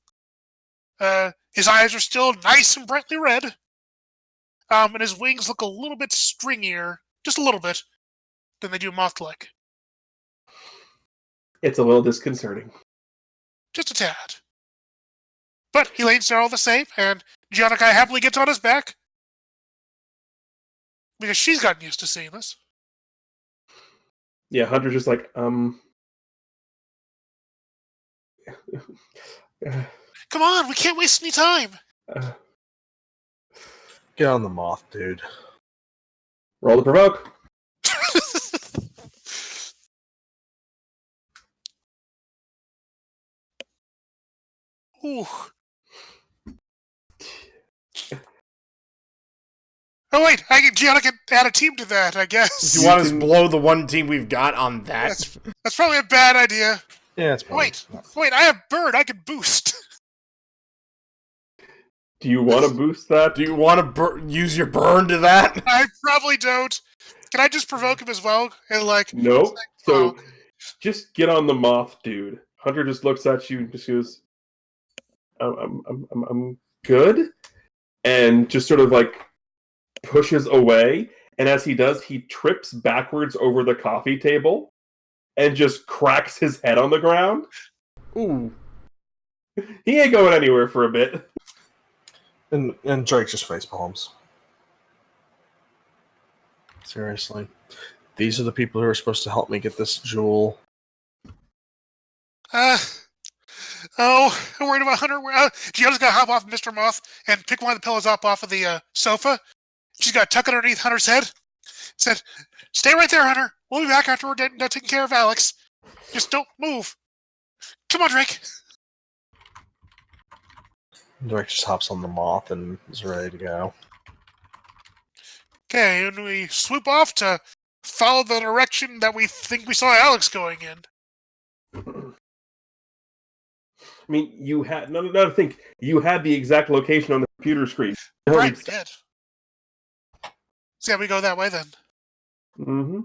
His eyes are still nice and brightly red. And his wings look a little bit stringier, just a little bit, than they do moth-like. It's a little disconcerting. Just a tad. But he lays there all the same, and Giannakai happily gets on his back. Because she's gotten used to seeing this. Yeah, Hunter's just like, Come on, we can't waste any time. Get on the moth, dude. Roll to provoke. Ooh. Oh wait, Gianna can add a team to that, I guess. Do you want us to blow the one team we've got on that? That's probably a bad idea. Yeah, it's probably Wait, I have bird, I can boost. Do you want to boost that? Do you want to use your burn to that? I probably don't. Can I just provoke him as well? And Nope. So just get on the moth, dude. Hunter just looks at you and just goes, I'm good, and just sort of pushes away. And as he does, he trips backwards over the coffee table and just cracks his head on the ground. Ooh. He ain't going anywhere for a bit. And Drake just face palms. Seriously. These are the people who are supposed to help me get this jewel. I'm worried about Hunter. Gianna's got to hop off Mr. Moth and pick one of the pillows up off of the sofa. She's got to tuck it underneath Hunter's head. Said, stay right there, Hunter. We'll be back after we're done taking care of Alex. Just don't move. Come on, Drake. Drake just hops on the moth and is ready to go. Okay, and we swoop off to follow the direction that we think we saw Alex going in. I mean, you had you had the exact location on the computer screen. Right, we did. So yeah, we go that way then. Mm-hmm.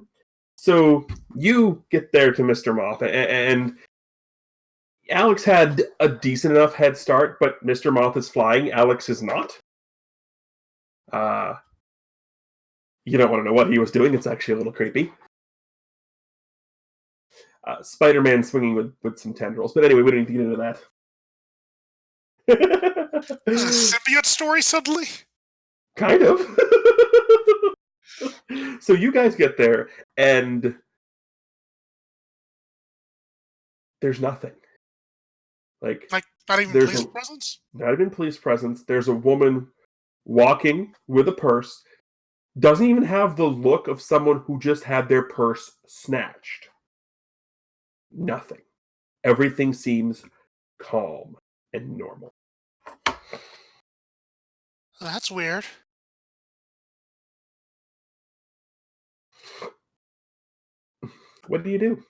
So you get there to Mr. Moth, and Alex had a decent enough head start, but Mr. Moth is flying. Alex is not. You don't want to know what he was doing. It's actually a little creepy. Spider-Man swinging with some tendrils. But anyway, we don't need to get into that. Is it a symbiote story suddenly? Kind of. So you guys get there, and there's nothing. Not even police presence? Not even police presence. There's a woman walking with a purse. Doesn't even have the look of someone who just had their purse snatched. Nothing. Everything seems calm and normal. That's weird. What do you do?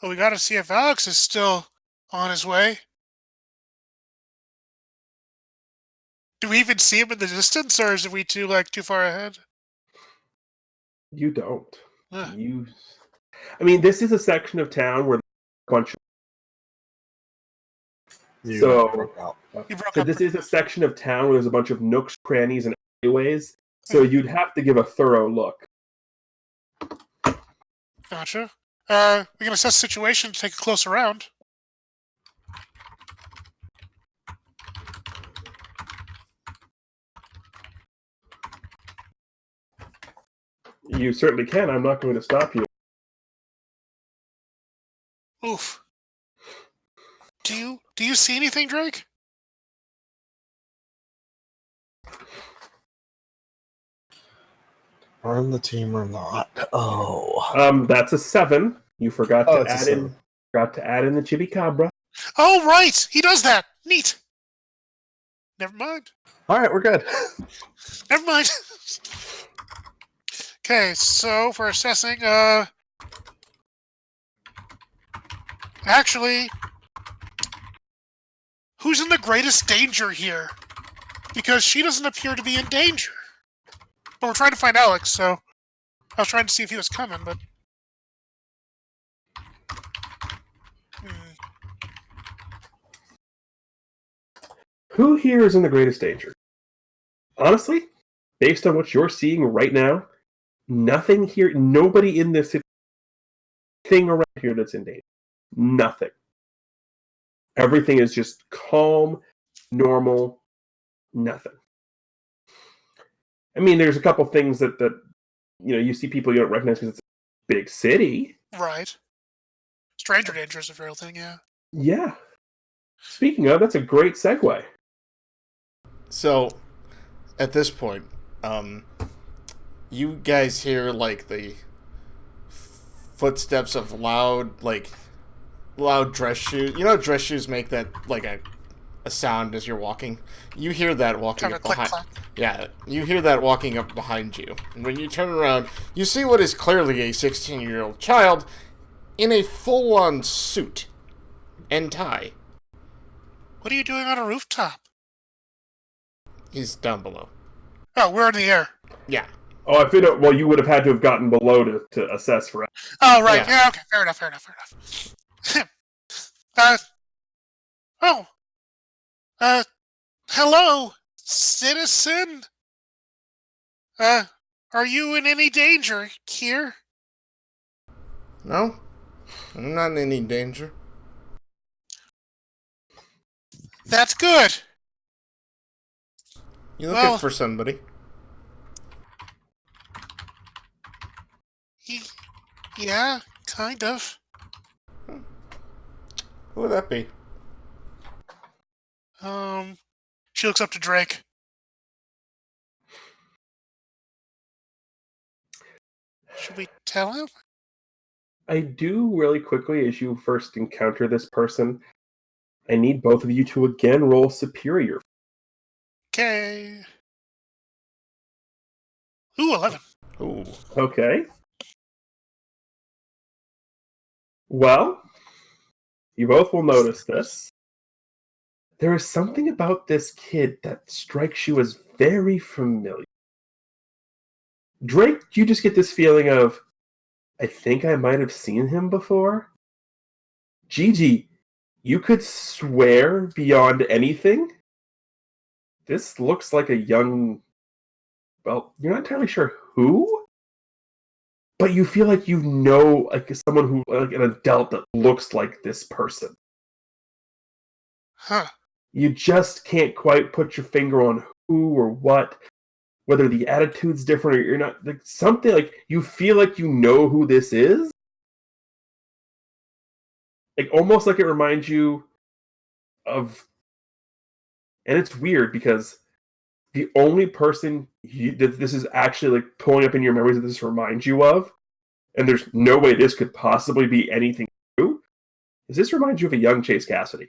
Well, we gotta see if Alex is still on his way. Do we even see him in the distance, or is we too far ahead? You don't. Ugh. I mean, this is a section of town where a bunch of You So- broke out. You broke So up. this is a section of town where there's a bunch of nooks, crannies, and alleyways. So Mm-hmm. you'd have to give a thorough look. Gotcha. We can assess the situation to take a closer round. You certainly can. I'm not going to stop you. Oof. Do you see anything, Drake? Burn the team or not? That's a 7. You forgot Oh, to it's a add 7. in. Forgot to add in the chibicabra. Oh, right! He does that! Neat! Never mind. All right, we're good. Never mind. Okay, so for assessing, actually, who's in the greatest danger here? Because she doesn't appear to be in danger. But we're trying to find Alex, so I was trying to see if he was coming, but... Who here is in the greatest danger? Honestly, based on what you're seeing right now, nothing here, nobody in this thing around here that's in danger. Nothing. Everything is just calm, normal, nothing. I mean, there's a couple things that you see people you don't recognize because it's a big city. Right. Stranger danger is a real thing, yeah. Yeah. Speaking of, that's a great segue. So, at this point, you guys hear the footsteps of loud dress shoes. You know, dress shoes make that a sound as you're walking. You hear that walking Kind up of click behind. clack. Yeah, you hear that walking up behind you. And when you turn around, you see what is clearly a 16-year-old child in a full-on suit and tie. What are you doing on a rooftop? He's down below. Oh, we're in the air. Yeah. Oh, I feel well. You would have had to have gotten below to assess for it. Oh, right. Yeah. Yeah, okay. Fair enough. Hello, citizen? Are you in any danger here? No? I'm not in any danger. That's good. You looking for somebody? Yeah, kind of. Who would that be? She looks up to Drake. Should we tell him? I do really quickly, as you first encounter this person, I need both of you to again roll superior. Okay. Ooh, 11. Ooh. Okay. Well, you both will notice this. There is something about this kid that strikes you as very familiar. Drake, you just get this feeling of, I think I might have seen him before. Gigi, you could swear beyond anything. This looks like a young... Well, you're not entirely sure who? But you feel like you know someone who, like an adult that looks like this person. Huh. You just can't quite put your finger on who or what, whether the attitude's different or you're not, something you feel like you know who this is. Almost like it reminds you of, and it's weird because the only person that this is actually pulling up in your memories that this reminds you of, and there's no way this could possibly be anything true, is this reminds you of a young Chase Cassidy.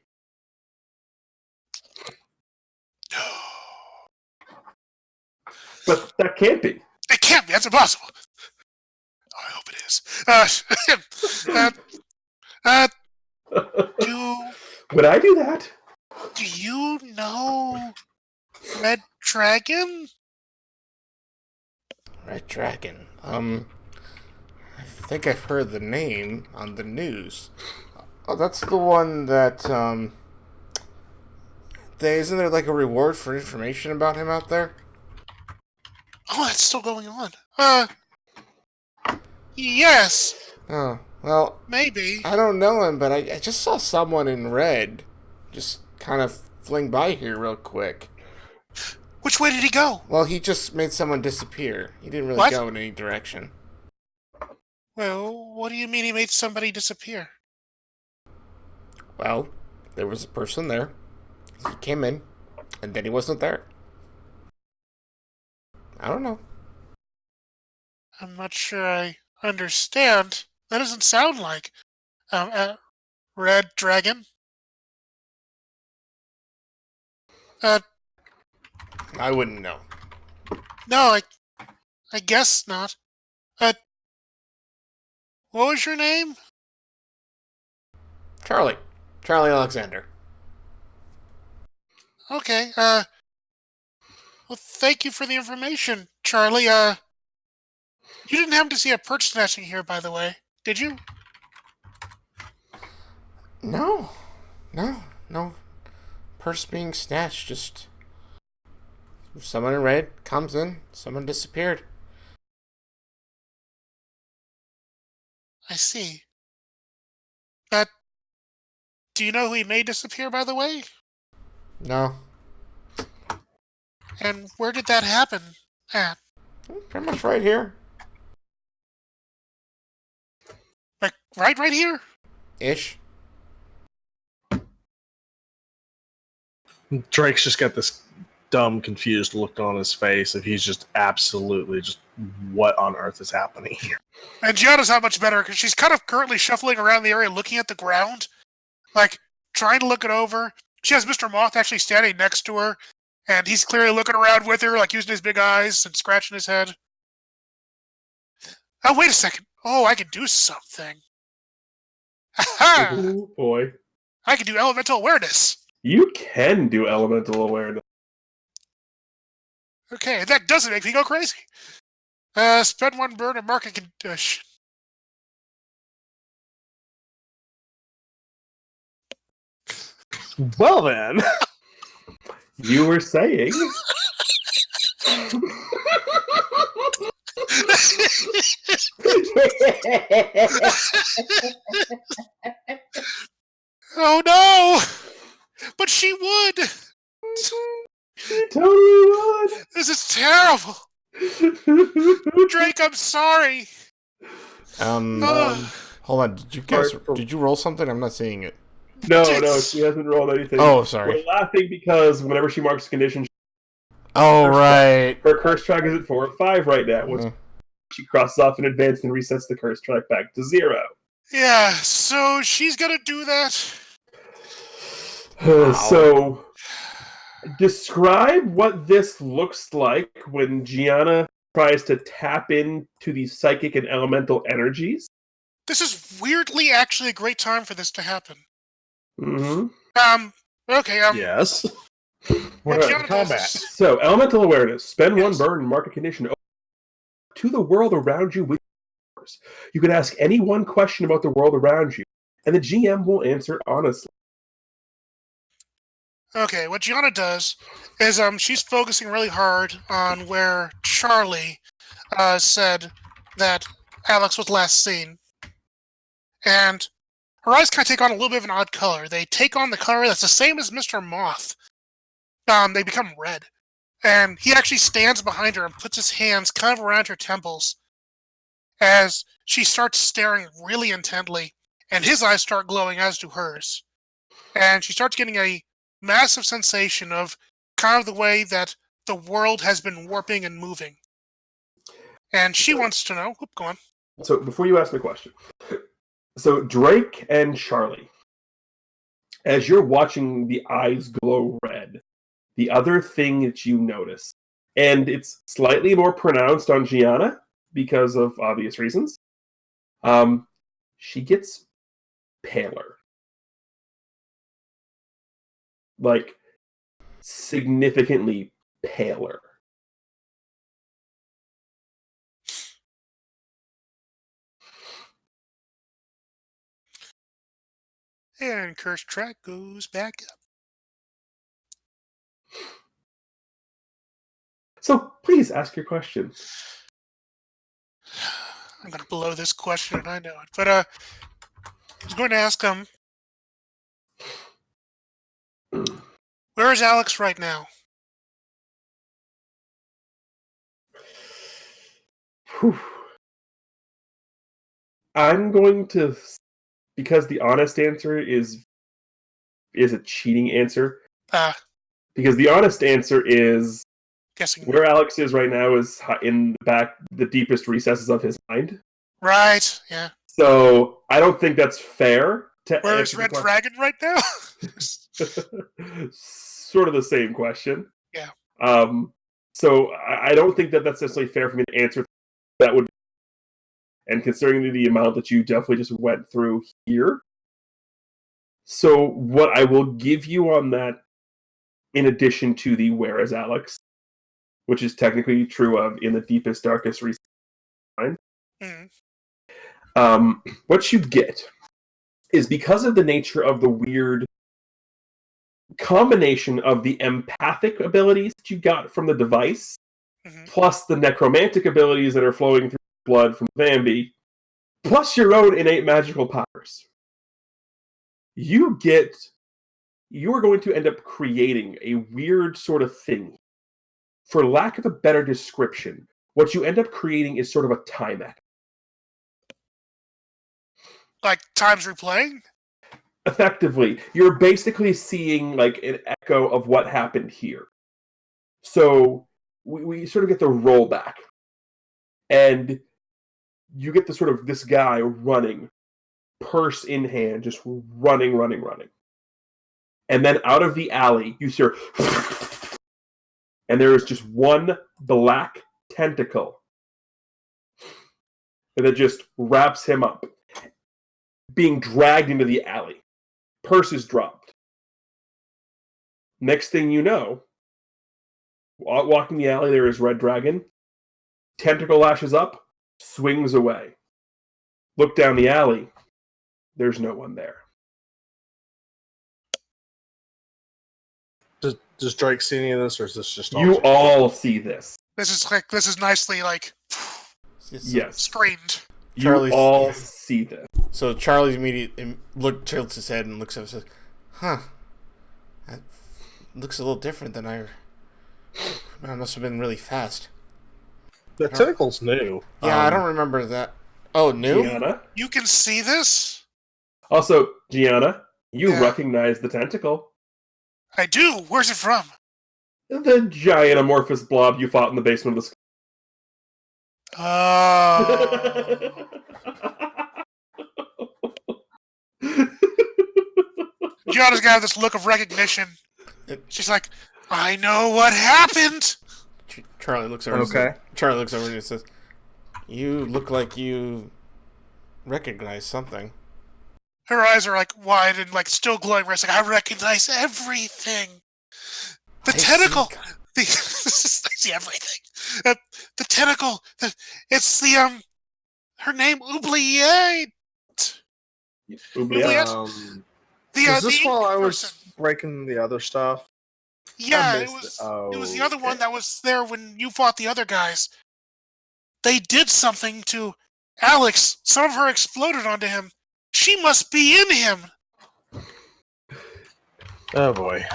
But that can't be. It can't be. That's impossible. Oh, I hope it is. Do Would I do that? you know Red Dragon? Red Dragon. I think I've heard the name on the news. Oh, that's the one that, isn't there like a reward for information about him out there? Oh, that's still going on. Yes, Oh, well, maybe. I don't know him, but I just saw someone in red just kind of fling by here real quick. Which way did he go? Well, he just made someone disappear. He didn't really What? go in any direction. Well, what do you mean he made somebody disappear? Well, there was a person there. He came in, and then he wasn't there. I don't know. I'm not sure I understand. That doesn't sound like Red Dragon. I wouldn't know. No, I guess not. What was your name? Charlie. Charlie Alexander. Okay, well, thank you for the information, Charlie. You didn't happen to see a perch snatching here, by the way, did you? No. No. Purse being snatched, just... Someone in red comes in, someone disappeared. I see. Do you know who he made disappear, by the way? No. And where did that happen at? Pretty much right here. Like, right here? Ish. Drake's just got this dumb, confused look on his face, and he's just absolutely just, what on earth is happening here? And Gianna's not much better, because she's kind of currently shuffling around the area looking at the ground, like, trying to look it over. She has Mr. Moth actually standing next to her, and he's clearly looking around with her, like using his big eyes and scratching his head. Oh, wait a second. Oh, I can do something. Ha-ha! Oh boy. I can do elemental awareness. You can do elemental awareness. Okay, that doesn't make me go crazy. Spend one burn and mark a condition. Well then, You were saying. Oh no! But she would! You totally This is terrible! would. Drake, I'm sorry! Ugh. Hold on. Did you roll something? I'm not seeing it. No, she hasn't rolled anything. Oh, sorry. We're laughing because whenever she marks a condition, Oh, right. her curse track is at 4 or 5 right now. Once Mhm. she crosses off in advance and resets the curse track back to 0. Yeah, so she's gonna do that. So, describe what this looks like when Gianna tries to tap into these psychic and elemental energies. This is weirdly actually a great time for this to happen. Mm-hmm. Okay, yes. What What Gianna about does combat? is- So, elemental awareness. Spend one Yes. burn and mark a condition to the world around you with yours. You can ask any one question about the world around you, and the GM will answer honestly. Okay, what Gianna does is she's focusing really hard on where Charlie said that Alex was last seen. And her eyes kind of take on a little bit of an odd color. They take on the color that's the same as Mr. Moth. They become red. And he actually stands behind her and puts his hands kind of around her temples as she starts staring really intently, and his eyes start glowing as do hers. And she starts getting a massive sensation of kind of the way that the world has been warping and moving. And she wants to know... Go on. So, before you ask the question, so Drake and Charlie, as you're watching the eyes glow red, the other thing that you notice, and it's slightly more pronounced on Gianna because of obvious reasons, she gets paler. Like, significantly paler. And cursed track goes back up. So please ask your question. I'm going to blow this question, and I know it. But I was going to ask him, where is Alex right now? Whew. I'm going to, because the honest answer is a cheating answer. Because the honest answer is, Guessing. where Alex is right now is in the deepest recesses of his mind. Right, yeah. So I don't think that's fair to Where is answer Red Dragon right now? Sort of the same question. Yeah. So I don't think that that's necessarily fair for me to answer. That would, and considering the amount that you definitely just went through here. So what I will give you on that, in addition to the where is Alex, which is technically true of in the deepest, darkest recesses of mind. What you get is, because of the nature of the weird combination of the empathic abilities that you got from the device, plus the necromantic abilities that are flowing through blood from Bambi, plus your own innate magical powers, you are going to end up creating a weird sort of thing. For lack of a better description, what you end up creating is sort of a time echo. Like times replaying? Effectively, you're basically seeing like an echo of what happened here. So we sort of get the rollback, and you get the sort of this guy running, purse in hand, just running. And then out of the alley, you hear, and there is just one black tentacle that just wraps him up, being dragged into the alley. Purse is dropped. Next thing you know, walking the alley, there is Red Dragon. Tentacle lashes up, swings away. Look down the alley. There's no one there. Does Drake see any of this, or is this just You all see this? This is nicely like Yes. screened. You all see this. So Charlie immediately tilts his head and looks up and says, "Huh, that looks a little different than I must have been really fast." The tentacle's new. Yeah, I don't remember that. Oh, new? Gianna? You can see this? Also, Gianna, you recognize the tentacle. I do. Where's it from? The giant amorphous blob you fought in the basement of the Gianna's got this look of recognition. She's like, I know what happened. Charlie looks over. Charlie looks over and says, "You look like you recognize something." Her eyes are like wide and like still glowing. Where it's like, I recognize everything. The tentacle. I see everything. The tentacle. It's the her name Oubliette. Oubliette. Was this while I was breaking the other stuff? Yeah, it was the other one that was there when you fought the other guys. They did something to Alex. Some of her exploded onto him. She must be in him. Oh boy.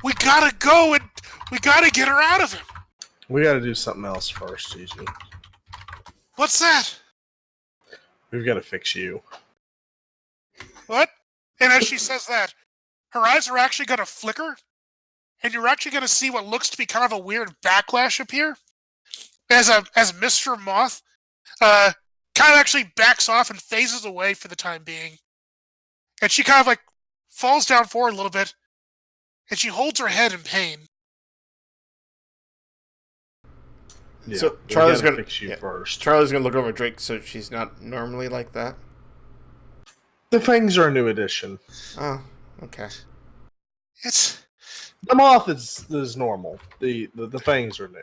We gotta go and we gotta get her out of him. We gotta do something else first, Gigi. What's that? We've got to fix you. What? And as she says that, her eyes are actually gonna flicker, and you're actually gonna see what looks to be kind of a weird backlash appear. As Mr. Moth kind of actually backs off and phases away for the time being. And she kind of like falls down forward a little bit, and she holds her head in pain. Yeah, so Charlie's gonna fix you first. Charlie's gonna look over at Drake, so she's not normally like that. The fangs are a new addition. Oh, okay. It's The moth is normal. The fangs are new.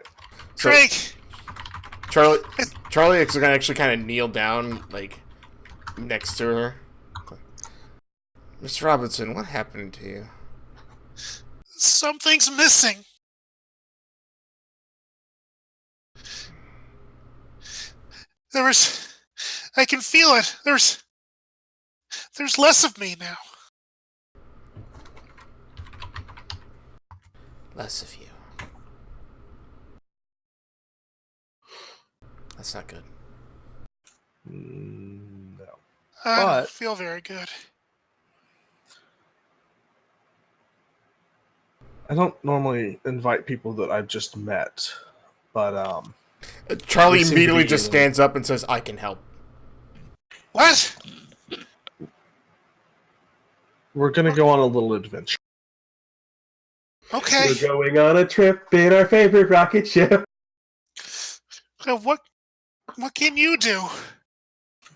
So Drake. Charlie is gonna actually kind of kneel down, like, next to her. Mr. Robinson, what happened to you? Something's missing. I can feel it. There's less of me now. Less of you. That's not good. No. I don't But- feel very good. I don't normally invite people that I've just met, but Charlie They seem to immediately be just healing. stands up and says, I can help. What? we're gonna go on a little adventure. Okay. We're going on a trip in our favorite rocket ship. What can you do?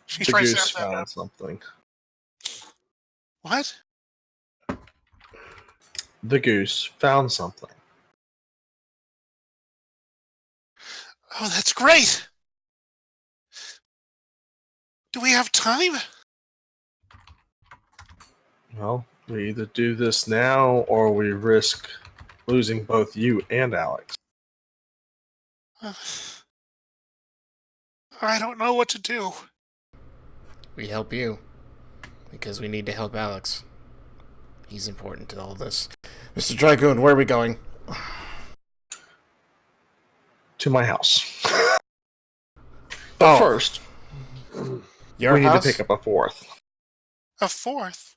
She The tries to goose answer that. found something. What? The goose found something. Oh, that's great. Do we have time? Well, we either do this now or we risk losing both you and Alex. I don't know what to do. We help you. Because we need to help Alex. He's important to all this. Mr. Dragoon, where are we going? To my house. Oh, First, your we need house? to pick up a fourth. A fourth?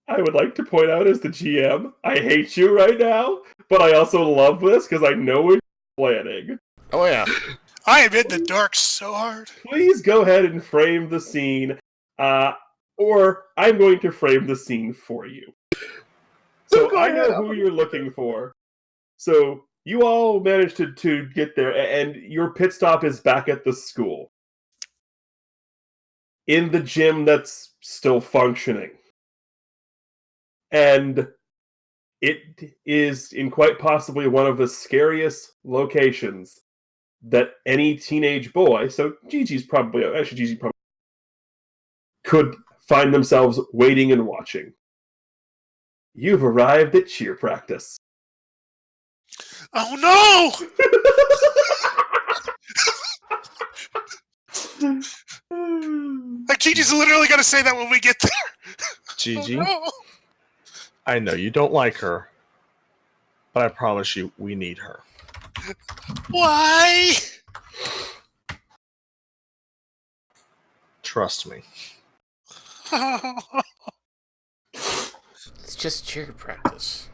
I would like to point out as the GM, I hate you right now, but I also love this because I know what you're planning. Oh, yeah. I am in the dark so hard. Please go ahead and frame the scene, or I'm going to frame the scene for you. So Go I know ahead. who you're looking for. So you all managed to get there, and your pit stop is back at the school. In the gym that's still functioning. And it is in quite possibly one of the scariest locations that any teenage boy, so Gigi probably could find themselves waiting and watching. You've arrived at cheer practice. Oh no! Like Gigi's literally gonna say that when we get there. Gigi, Oh, no. I know you don't like her, but I promise you we need her. Why? Trust me. It's just cheer practice.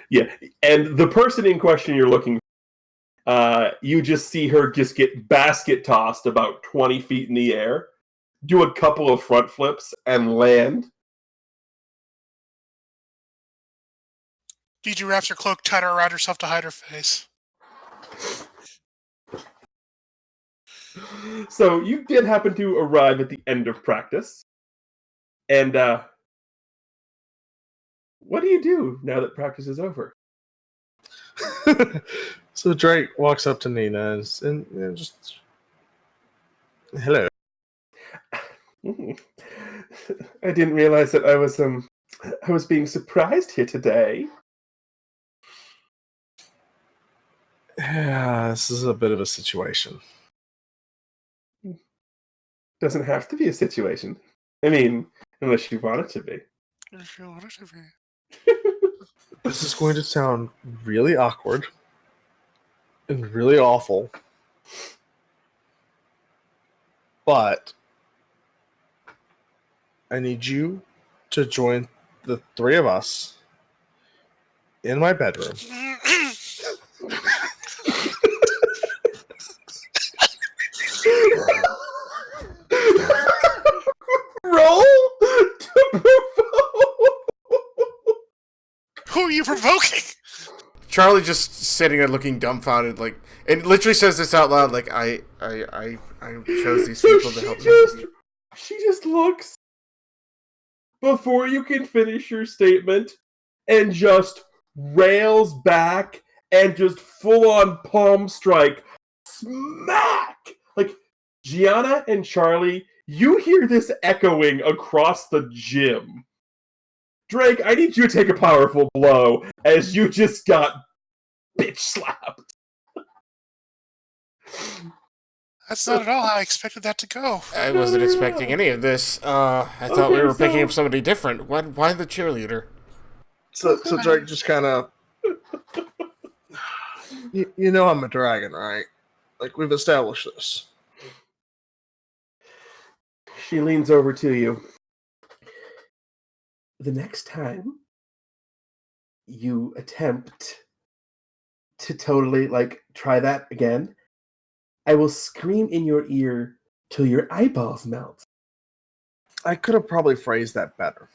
Yeah, and the person in question you're looking for, you just see her just get basket tossed about 20 feet in the air, do a couple of front flips, and land. Gigi wraps her cloak tighter around herself to hide her face. So you did happen to arrive at the end of practice. And what do you do now that practice is over? So Drake walks up to Nina and just, hello. I didn't realize that I was being surprised here today. Yeah, this is a bit of a situation. Doesn't have to be a situation. I mean, unless you want it to be. If you want it to be. This is going to sound really awkward and really awful, but I need you to join the three of us in my bedroom. Roll to provoke. Who are you provoking? Charlie just sitting there looking dumbfounded, like, and literally says this out loud, like, I chose these people to help me. She just looks before you can finish your statement and just rails back and just full on palm strike. Smack! Like, Gianna and Charlie, you hear this echoing across the gym. Drake, I need you to take a powerful blow as you just got bitch slapped. That's not at all how I expected that to go. I wasn't expecting any of this. I thought we were picking up somebody different. Why the cheerleader? So Drake just kind of, you know, I'm a dragon, right? Like, we've established this. She leans over to you. The next time you attempt to totally, like, try that again, I will scream in your ear till your eyeballs melt. I could have probably phrased that better.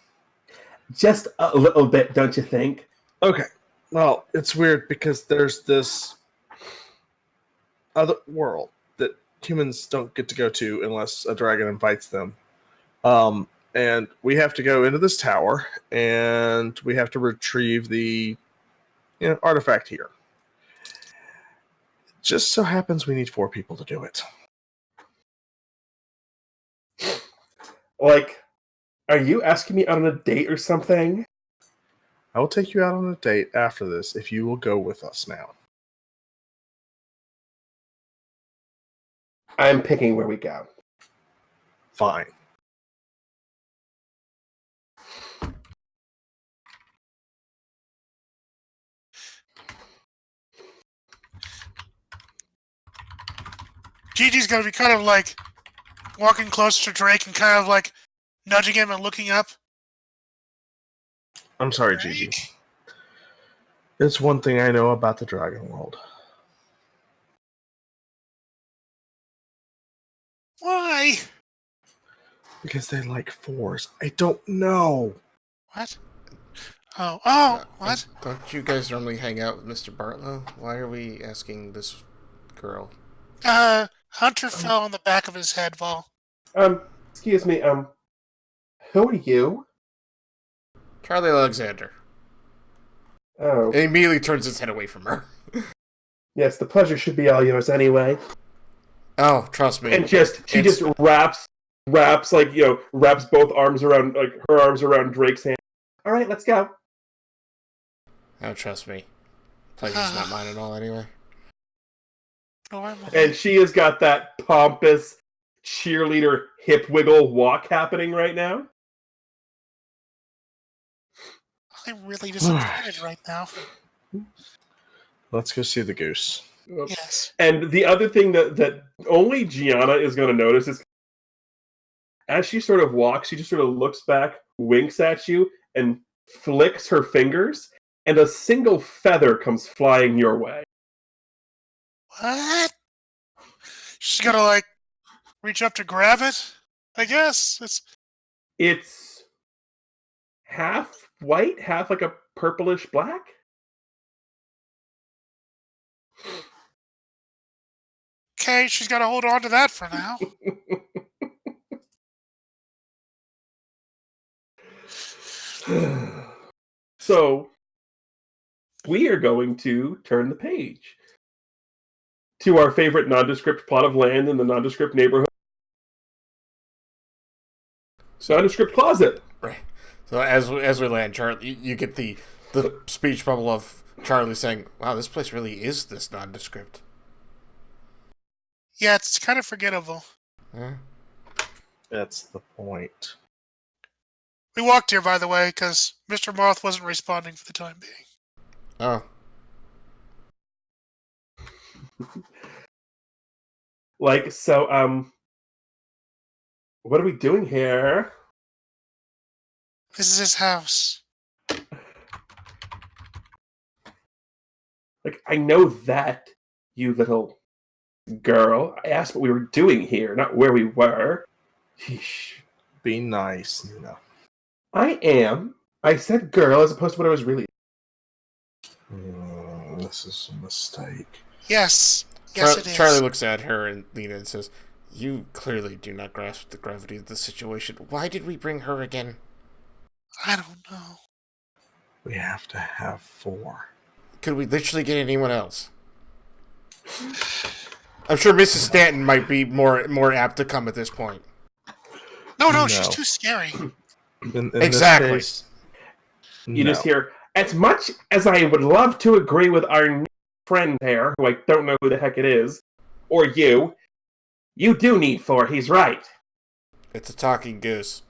Just a little bit, don't you think? Okay. Well, it's weird because there's this other world that humans don't get to go to unless a dragon invites them. And we have to go into this tower and we have to retrieve the artifact here. Just so happens we need 4 people to do it. Like, are you asking me out on a date or something? I will take you out on a date after this if you will go with us now. I'm picking where we go. Fine. Gigi's gonna be kind of like walking close to Drake and kind of like nudging him and looking up. I'm sorry, Gigi. It's one thing I know about the dragon world. Why? Because they like 4s. I don't know. What? Oh, what? Don't you guys normally hang out with Mr. Bartlow? Why are we asking this girl? Hunter fell on the back of his head while... Excuse me, who are you? Charlie Alexander. Oh. And he immediately turns his head away from her. Yes, the pleasure should be all yours anyway. Oh, trust me. And she just wraps both arms around, like, her arms around Drake's hand. All right, let's go. Oh, trust me. Pleasure's not mine at all anyway. Normal. And she has got that pompous cheerleader hip wiggle walk happening right now. I'm really disappointed right now. Let's go see the goose. Yes. And the other thing that only Gianna is going to notice is as she sort of walks, she just sort of looks back, winks at you, and flicks her fingers, and a single feather comes flying your way. What? She's gonna, like, reach up to grab it? I guess. It's half white, half like a purplish black. Okay, she's gotta hold on to that for now. So, we are going to turn the page to our favorite nondescript plot of land in the nondescript neighborhood. Nondescript closet. Right. So as we land, Charlie, you get the speech bubble of Charlie saying, "Wow, this place really is this nondescript." Yeah, it's kind of forgettable. Yeah. That's the point. We walked here, by the way, because Mr. Moth wasn't responding for the time being. Oh. Like, so, what are we doing here? This is his house. Like, I know that, you little girl. I asked what we were doing here, not where we were. Sheesh. Be nice, Nina. I am. I said girl as opposed to what I was really. This is a mistake. Yes. Yes, it is. Charlie looks at her and Lena and says, "You clearly do not grasp the gravity of the situation. Why did we bring her again?" I don't know. We have to have 4. Could we literally get anyone else? I'm sure Mrs. Stanton might be more apt to come at this point. No, she's too scary. In Exactly. This case, You no. just hear, as much as I would love to agree with our friend there, who I don't know who the heck it is, or you do need 4, he's right. It's a talking goose.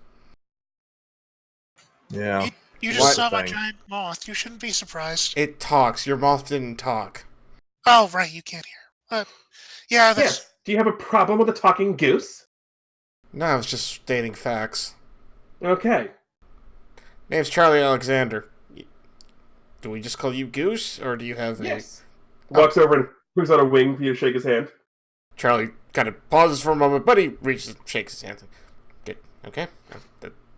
Yeah. You just saw my thing. giant moth. You shouldn't be surprised. It talks. Your moth didn't talk. Oh, right, you can't hear. Yeah, that's... Yes, do you have a problem with a talking goose? No, I was just stating facts. Okay. Name's Charlie Alexander. Do we just call you Goose, or do you have Yes. Walks over and moves on a wing for you to shake his hand. Charlie kind of pauses for a moment, but he reaches and shakes his hand. Good. Okay.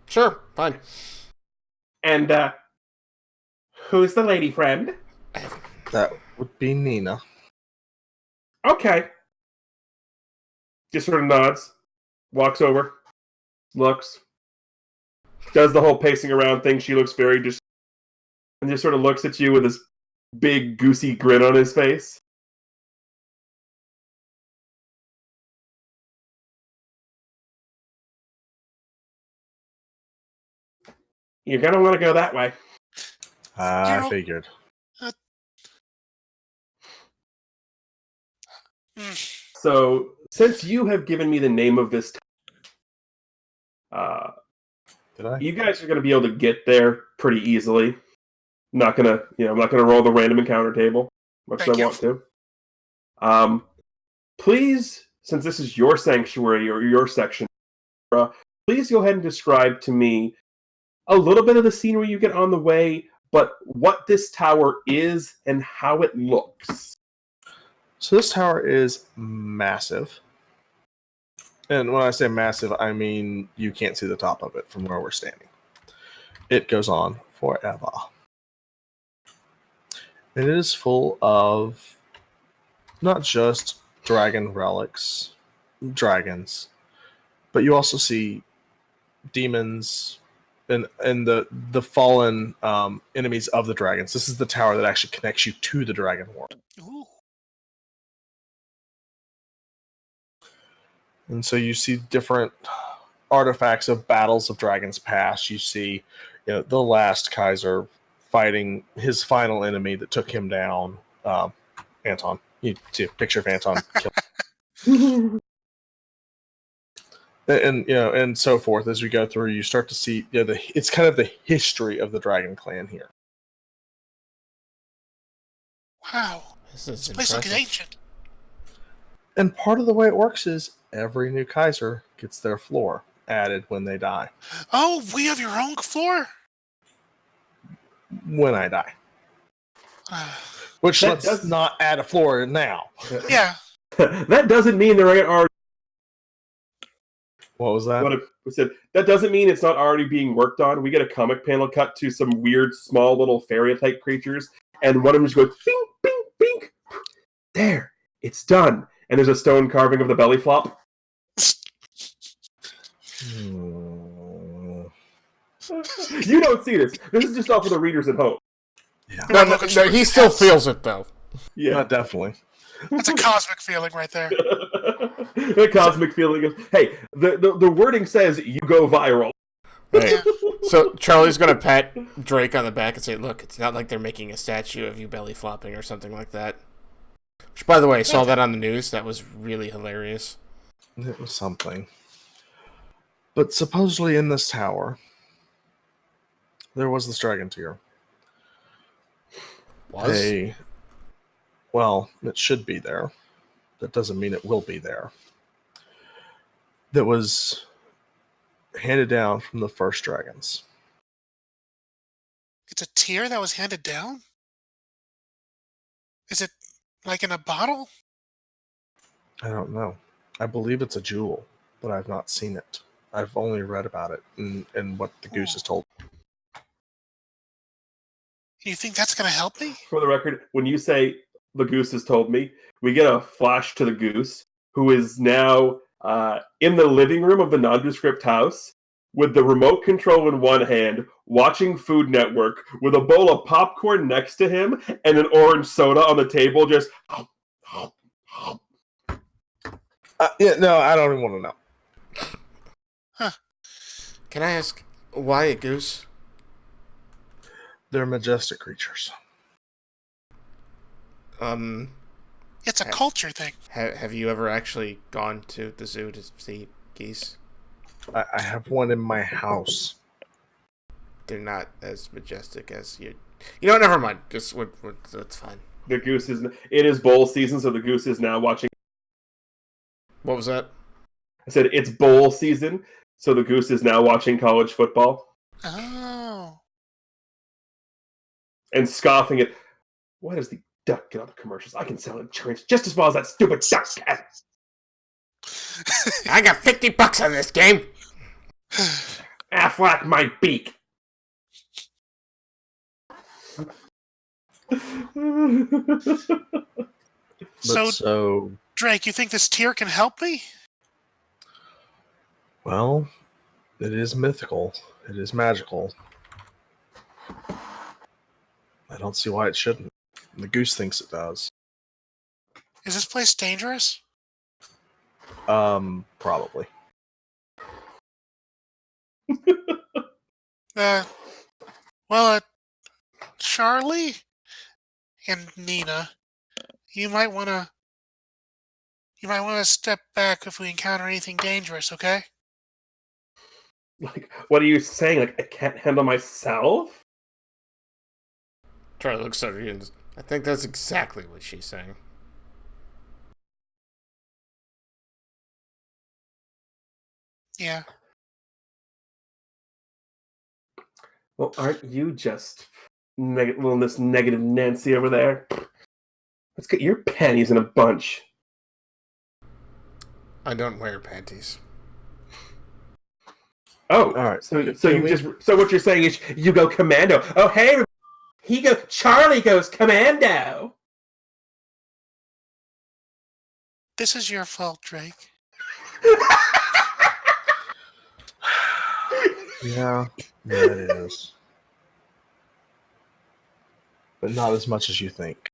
Sure. Fine. And, who's the lady friend? That would be Nina. Okay. Just sort of nods, walks over, looks, does the whole pacing around thing. She looks very just, and just sort of looks at you with this big goosey grin on his face. You're gonna want to go that way. I figured. So, since you have given me the name of this, Did I? you guys are gonna be able to get there pretty easily. I'm not gonna roll the random encounter table, much as I want to. Please, since this is your sanctuary or your section, please go ahead and describe to me a little bit of the scenery you get on the way, but what this tower is and how it looks. So this tower is massive. And when I say massive, I mean you can't see the top of it from where we're standing. It goes on forever. And it is full of not just dragon relics, dragons, but you also see demons and the fallen enemies of the dragons. This is the tower that actually connects you to the dragon world. Ooh. And so you see different artifacts of battles of dragons past. You see, the last Kaiser fighting his final enemy that took him down, Anton. You see a picture of Anton killed. And so forth. As we go through, you start to see it's kind of the history of the Dragon Clan here. Wow. This place looks ancient. And part of the way it works is every new Kaiser gets their floor added when they die. Oh, we have your own floor? When I die. Which let's not add a floor now. Yeah. That doesn't mean there are. What was that? What I said. That doesn't mean it's not already being worked on. We get a comic panel cut to some weird, small little fairy-type creatures, and one of them just goes, bing, bing, bing. There, it's done. And there's a stone carving of the belly flop. You don't see this. This is just off of the readers at home. Yeah. No, he still feels it, though. Yeah, definitely. That's a cosmic feeling right there. The cosmic feeling of, hey, the wording says you go viral. Right. So Charlie's going to pat Drake on the back and say, look, it's not like they're making a statue of you belly flopping or something like that. Which, by the way, I saw that on the news. That was really hilarious. It was something. But supposedly in this tower, there was this dragon tier. Was? Well, it should be there. That doesn't mean it will be there. That was handed down from the first dragons. It's a tear that was handed down? Is it like in a bottle? I don't know. I believe it's a jewel, but I've not seen it. I've only read about it and what the goose has told. You think that's going to help me? For the record, when you say the goose has told me, we get a flash to the goose, who is now in the living room of the nondescript house with the remote control in one hand, watching Food Network with a bowl of popcorn next to him and an orange soda on the table, just. No, I don't even want to know. Huh. Can I ask why a goose? They're majestic creatures. It's a culture thing. Have you ever actually gone to the zoo to see geese? I have one in my house. They're not as majestic as you. You know what? Never mind. Just that's fine. The goose is. It is bowl season, so the goose is now watching. What was that? I said it's bowl season, so the goose is now watching college football Oh. and scoffing at. Why does the duck get on the commercials? I can sell insurance just as well as that stupid duck cat. I got $50 on this game. Affleck my beak. So, Drake, you think this tier can help me? well, it is mythical. It is magical. I don't see why it shouldn't. The goose thinks it does. Is this place dangerous? Probably. Charlie and Nina, you might want to step back if we encounter anything dangerous, okay? Like, what are you saying? Like, I can't handle myself? Charlie looks at her and I think that's exactly what she's saying. Yeah. Well, aren't you just little Miss Negative Nancy over there? Let's get your panties in a bunch. I don't wear panties. Oh, All right. so what you're saying is you go commando. Oh, hey, Charlie goes commando. This is your fault, Drake. Yeah, it is. But not as much as you think.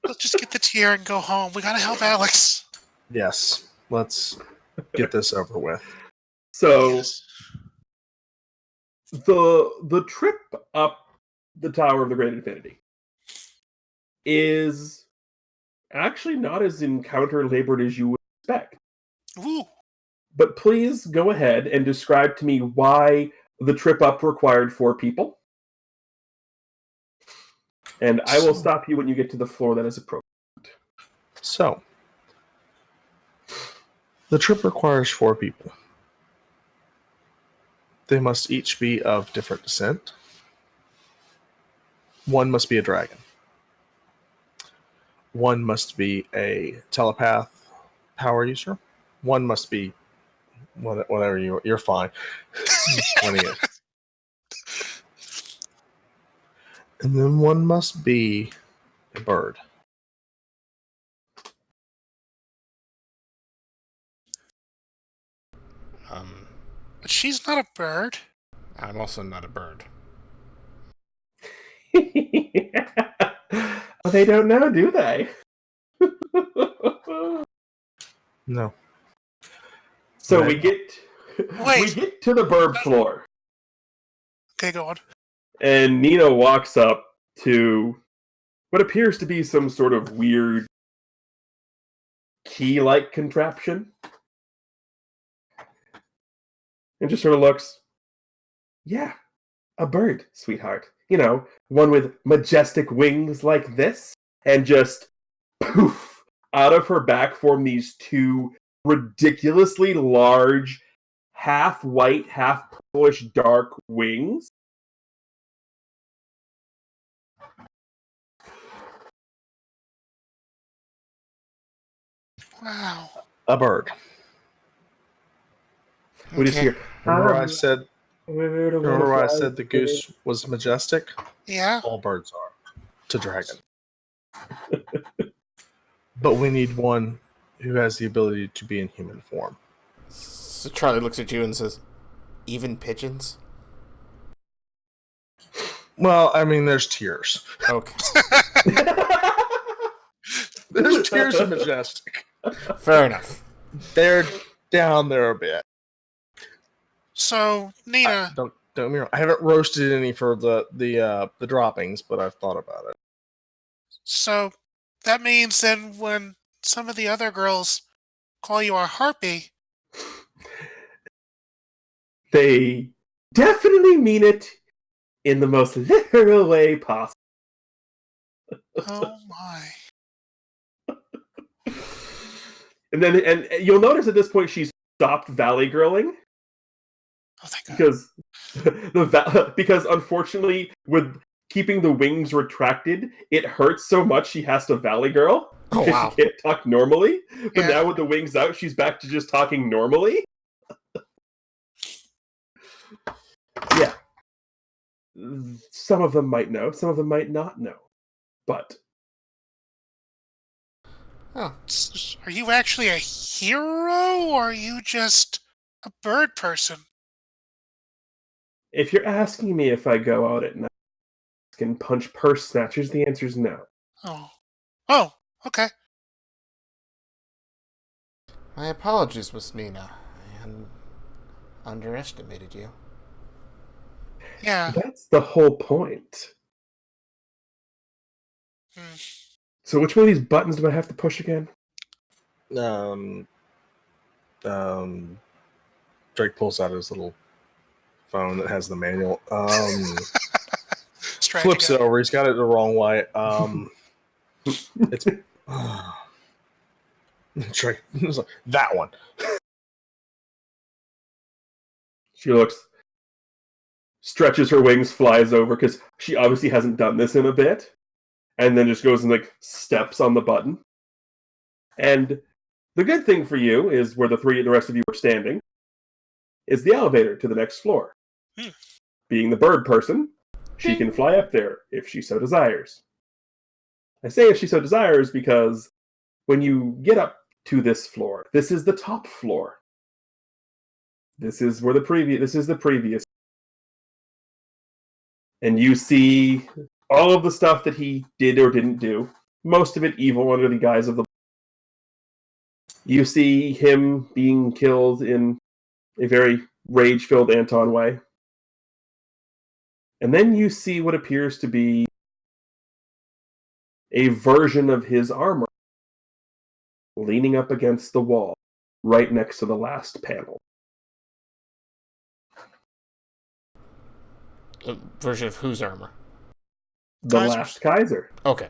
Let's just get the tier and go home. We gotta help Alex. Yes, let's get this over with. So Yes. the trip up the Tower of the Great Infinity is actually not as encounter labored as you would expect. Ooh. But please go ahead and describe to me why the trip up required 4 people. And I will stop you when you get to the floor that is appropriate. So, the trip requires 4 people. They must each be of different descent. One must be a dragon. One must be a telepath power user. One must be whatever you're fine. And then one must be a bird. But she's not a bird. I'm also not a bird. Oh, they don't know, do they? No. So Right. we get Wait. to the bird floor, Okay, go on. and Nina walks up to what appears to be some sort of weird key-like contraption, and just sort of looks. Yeah, a bird, sweetheart. You know, one with majestic wings like this, and just poof, out of her back form these 2 ridiculously large, half white, half purplish dark wings. Wow. A bird. We just hear. Remember I said Remember why I said the goose was majestic? Yeah. All birds are to dragon. But we need one who has the ability to be in human form. So Charlie looks at you and says, "Even pigeons?" Well, I mean, there's tiers. Okay, There's tiers of majestic. fair enough. They're down there a bit. So, Nina, Don't get me wrong. I haven't roasted any for the droppings, but I've thought about it. so that means then when some of the other girls call you a harpy, They definitely mean it in the most literal way possible. oh my. And you'll notice at this point she's stopped valley girling Oh, thank God. because because unfortunately with keeping the wings retracted, it hurts so much she has to valley girl Oh, because wow. she can't talk normally. But Yeah. now with the wings out, she's back to just talking normally. Yeah. Some of them might know, some of them might not know. But Oh, Are you actually a hero, or are you just a bird person? if you're asking me if I go out at night and punch purse snatchers, the answer is no. Oh. Oh, okay. my apologies, Miss Nina. I underestimated you. Yeah. That's the whole point. Hmm. So which one of these buttons do I have to push again? Drake pulls out his little phone that has the manual. Strike Flips it again. over. He's got it the wrong way. It's Drake. It's like, that one. She looks, stretches her wings, flies over, because she obviously hasn't done this in a bit, and then just goes and like steps on the button. And the good thing for you is where the rest of you are standing, is the elevator to the next floor. Hmm. Being the bird person, she can fly up there if she so desires. I say if she so desires because when you get up to this floor, this is the top floor. This is the previous. And you see all of the stuff that he did or didn't do. Most of it evil under the guise of the. You see him being killed in a very rage-filled Anton way. And then you see what appears to be a version of his armor leaning up against the wall, right next to the last panel. A version of whose armor? The Kaiser's. last Kaiser. Okay.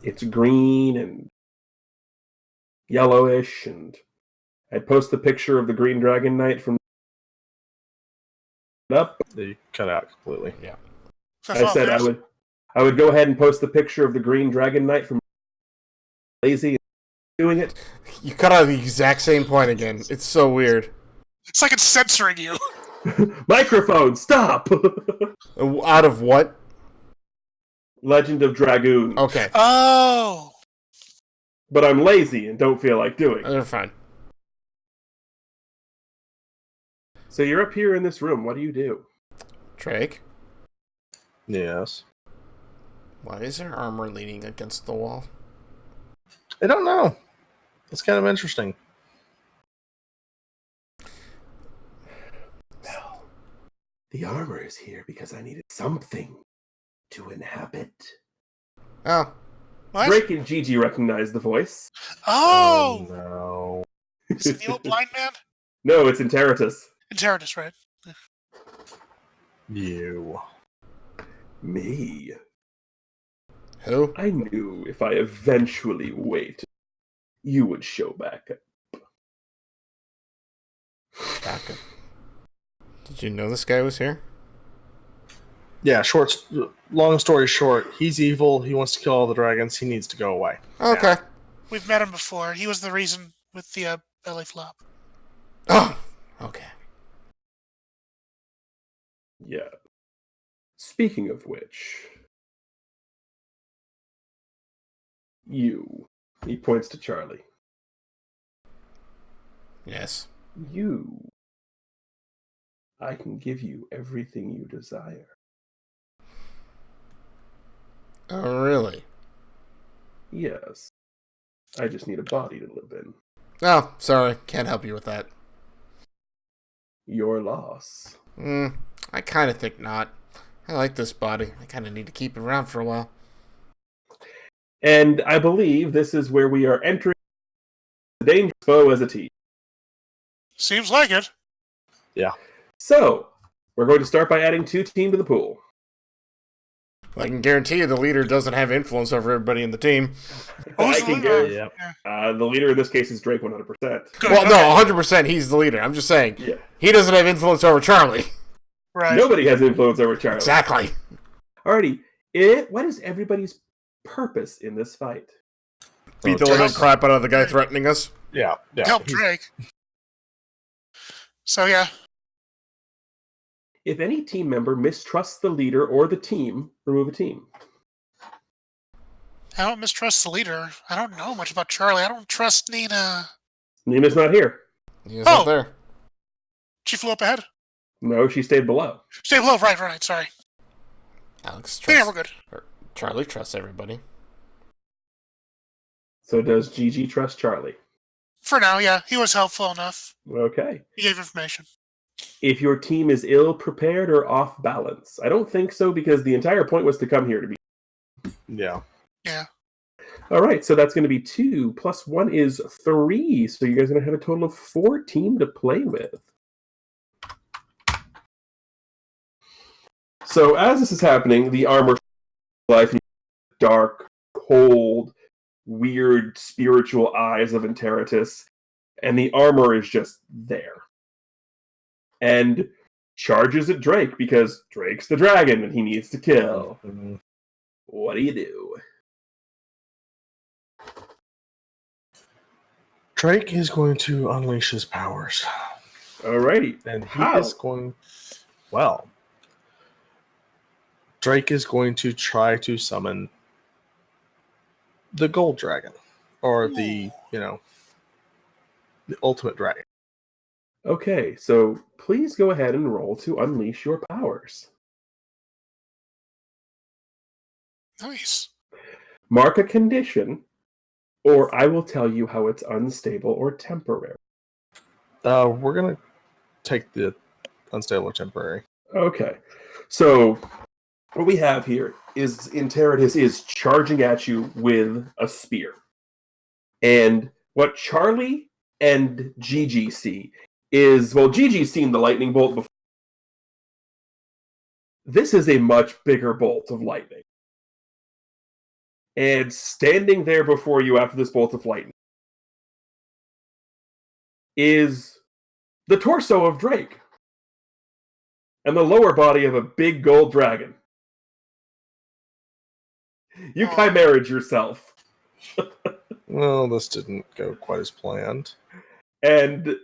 It's green and yellowish, and I'd post the picture of the Green Dragon Knight from up. They cut out completely. Yeah. I said I would go ahead and post the picture of the Green Dragon Knight from lazy doing it. You cut out the exact same point again. It's so weird. It's like it's censoring you. Microphone, stop! Out of what? Legend of Dragoon. Okay. Oh. But I'm lazy and don't feel like doing it. They're fine. So you're up here in this room. What do you do? Drake, Yes. why is her armor leaning against the wall? I don't know. It's kind of interesting. Well, the armor is here because I needed something to inhabit. Oh, What? Drake and Gigi recognize the voice. Oh. No. Is it the old blind man? No, it's Interitus. Interitus, right? You. Me. who? I knew if I eventually waited, you would show back up. Backup. Did you know this guy was here? Yeah, long story short, he's evil. He wants to kill all the dragons. He needs to go away. Okay. We've met him before. He was the reason with the belly flop. Oh, okay. Yeah. Speaking of which, you. He points to Charlie. Yes. You. I can give you everything you desire. Oh, really? Yes. I just need a body to live in. Oh, sorry. Can't help you with that. Your loss. I kind of think not. I like this body. I kind of need to keep it around for a while. And I believe this is where we are entering the Dangerous Foe as a team. Seems like it. Yeah. So, we're going to start by adding 2 team to the pool. I can guarantee you the leader doesn't have influence over everybody in the team. I can guarantee Yeah. the leader in this case is Drake 100%. Good, Well, no, okay. 100% he's the leader. I'm just saying. Yeah. He doesn't have influence over Charlie. Right. Nobody has influence over Charlie. Exactly. Alrighty. What is everybody's purpose in this fight? Beat the living crap out of the guy threatening us. Yeah. Help Drake. So, yeah. If any team member mistrusts the leader or the team, remove a team. I don't mistrust the leader. I don't know much about Charlie. I don't trust Nina. Nina's not here. He was up there. She flew up ahead. No, she stayed below. Stay below. Right. Sorry. Alex Yeah, trusts. we're good. Charlie trusts everybody. So does Gigi trust Charlie? For now, yeah. He was helpful enough. Okay. He gave information. If your team is ill-prepared or off-balance. I don't think so, because the entire point was to come here to be. Yeah. Yeah. Alright, so that's going to be 2, plus 1 is 3, so you guys are going to have a total of 4 team to play with. So as this is happening, the armor life, dark, cold, weird spiritual eyes of Enteritus, and the armor is just there. And charges at Drake because Drake's the dragon and he needs to kill. Mm-hmm. What do you do? Drake is going to unleash his powers. Alrighty. And he How? is going... Well... Drake is going to try to summon the gold dragon. Or the ultimate dragon. Okay, so please go ahead and roll to unleash your powers. Nice. Mark a condition, or I will tell you how it's unstable or temporary. We're going to take the unstable or temporary. Okay, so what we have here is Enteritus is charging at you with a spear. And what Charlie and Gigi see is, well, Gigi's seen the lightning bolt before. This is a much bigger bolt of lightning. And standing there before you after this bolt of lightning is the torso of Drake and the lower body of a big gold dragon. You chimeraed yourself. Well, this didn't go quite as planned. And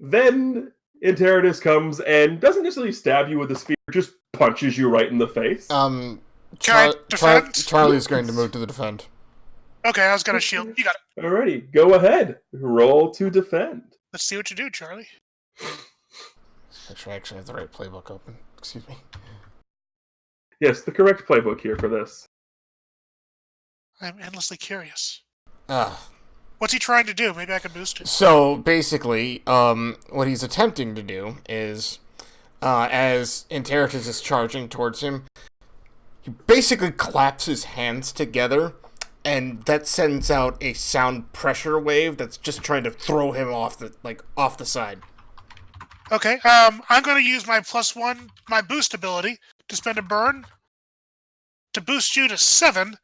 then Enteritus comes and doesn't necessarily stab you with a spear, just punches you right in the face. Can I defend? Charlie's going to move to the defend. Okay, I was going to shield. You got it. Alrighty, go ahead. Roll to defend. Let's see what you do, Charlie. Make sure I actually have the right playbook open. Excuse me. Yes, the correct playbook here for this. I'm endlessly curious. Ah. What's he trying to do? Maybe I can boost it. So basically, what he's attempting to do is, as Enteritus is charging towards him, he basically claps his hands together, and that sends out a sound pressure wave that's just trying to throw him off the side. Okay, I'm going to use my +1, my boost ability, to spend a burn to boost you to 7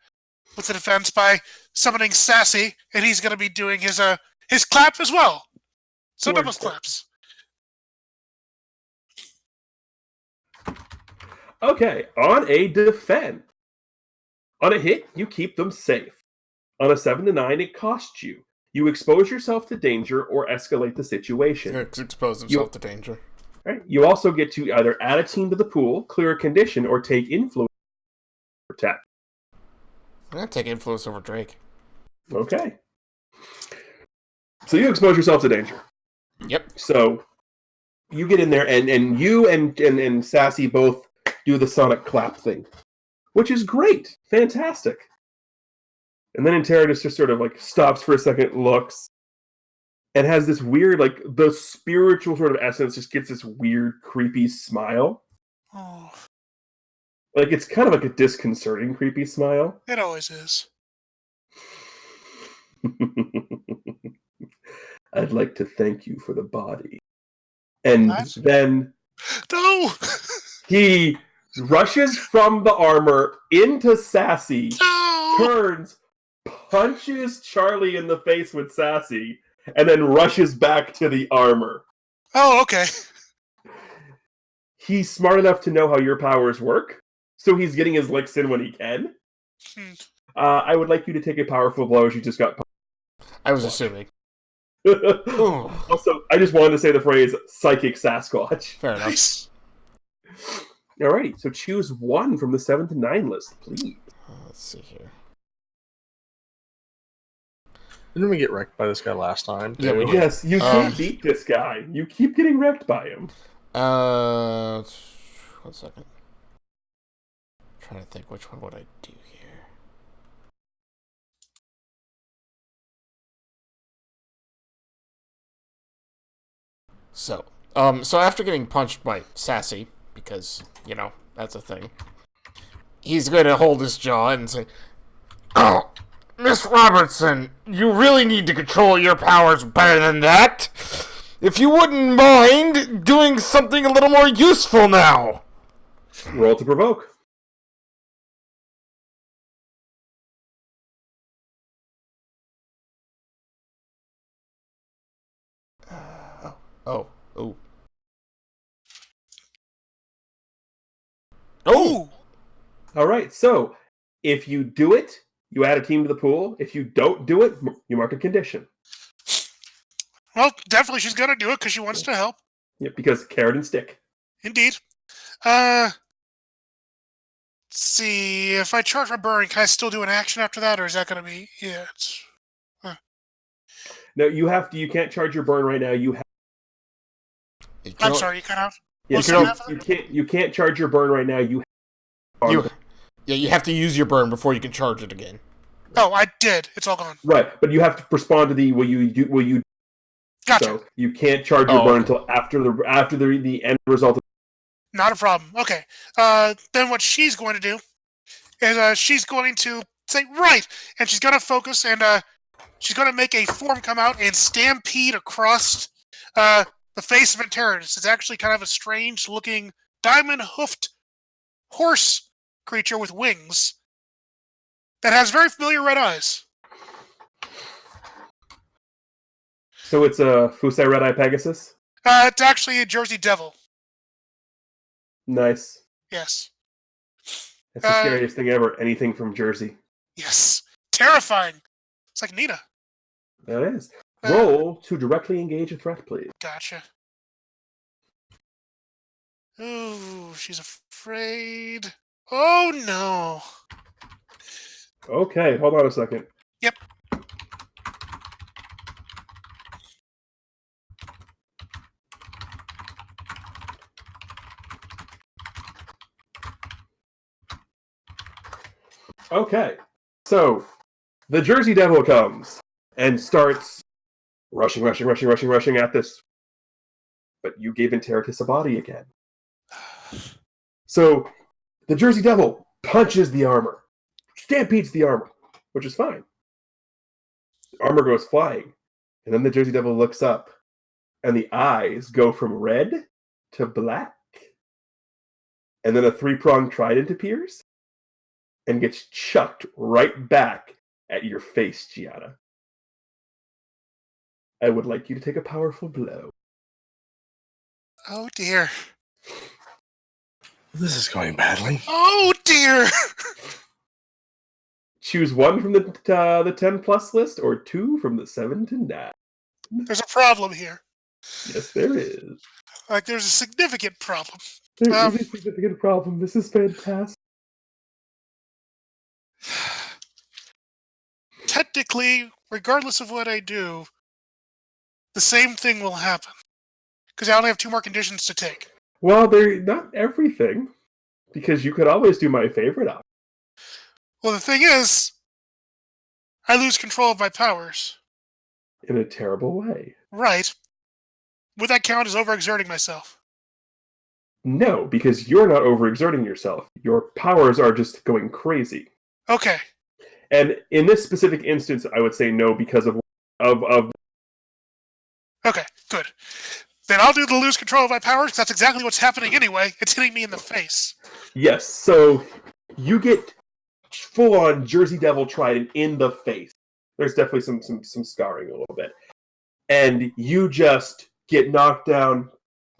with the defense by summoning Sassy, and he's going to be doing his clap as well. So double claps. Okay, on a defend. On a hit, you keep them safe. On a 7 to 9, it costs you. You expose yourself to danger or escalate the situation. Expose himself to danger. Right? You also get to either add a team to the pool, clear a condition, or take influence or tap. I'm going to take influence over Drake. Okay. So you expose yourself to danger. Yep. So you get in there, and you and Sassy both do the sonic clap thing, which is great. Fantastic. And then Enteritus just sort of like stops for a second, looks, and has this weird, like, the spiritual sort of essence just gets this weird, creepy smile. Oh, Like, it's kind of like a disconcerting, creepy smile. it always is. I'd like to thank you for the body. And What? then No! he rushes from the armor into Sassy, No! turns, punches Charlie in the face with Sassy, and then rushes back to the armor. Oh, okay. He's smart enough to know how your powers work, so he's getting his licks in when he can. I would like you to take a powerful blow as you just got. I was assuming. Also, I just wanted to say the phrase "psychic Sasquatch." Fair enough. Nice. Alrighty, so choose one from the 7 to 9 list, please. Let's see here. Didn't we get wrecked by this guy last time? Yeah, we did. Yes, you can't beat this guy. You keep getting wrecked by him. 1 second. I'm trying to think which one would I do here. So after getting punched by Sassy, because, you know, that's a thing, he's going to hold his jaw and say, "Oh, Miss Robertson, you really need to control your powers better than that. If you wouldn't mind doing something a little more useful now." Roll to provoke. Oh. Ooh! Alright, so if you do it, you add a team to the pool. If you don't do it, you mark a condition. Well, definitely she's gonna do it because she wants to help. Yeah, because carrot and stick. Indeed. Let's see. If I charge my burn, can I still do an action after that, or is that gonna be... Yeah, it's... No, you have to. You can't charge your burn right now. I'm sorry, you cut out? Yeah, What's the half of it? you can't charge your burn right now. You have to use your burn before you can charge it again. Oh, I did. It's all gone. right, but you have to respond to the will you. Gotcha. So you can't charge your burn until after the end result. Not a problem. Okay. Then what she's going to do is she's going to say, right, and she's going to focus, and she's going to make a form come out and stampede across the face of Enteritus. It's actually kind of a strange-looking diamond-hoofed horse creature with wings that has very familiar red eyes. So it's a Fusai Red Eye Pegasus? It's actually a Jersey Devil. Nice. Yes. That's the scariest thing ever. Anything from Jersey. Yes. Terrifying. It's like Nina. That is. Roll to directly engage a threat, please. Gotcha. Ooh, she's afraid. Oh, no. Okay, hold on a second. Yep. Okay, so the Jersey Devil comes and starts rushing at this. But you gave Enteritus a body again. So the Jersey Devil punches the armor, stampedes the armor, which is fine. The armor goes flying, and then the Jersey Devil looks up, and the eyes go from red to black. And then a 3-pronged trident appears and gets chucked right back at your face, Gianna. I would like you to take a powerful blow. Oh, dear. This is going badly. Oh, dear. choose one from the 10 plus list, or two from the 7 to 9. There's a problem here. Yes, there is. Like, there's a significant problem. There is a significant problem. This is fantastic. Technically, regardless of what I do, the same thing will happen. Because I only have 2 more conditions to take. Well, they're not everything, because you could always do my favorite option. Well, the thing is, I lose control of my powers. In a terrible way. Right. Would that count as overexerting myself? No, because you're not overexerting yourself. Your powers are just going crazy. Okay. And in this specific instance, I would say no because of Okay, good. Then I'll do the lose control of my powers, because that's exactly what's happening anyway. It's hitting me in the face. Yes, so you get full-on Jersey Devil Trident in the face. There's definitely some scarring a little bit. And you just get knocked down.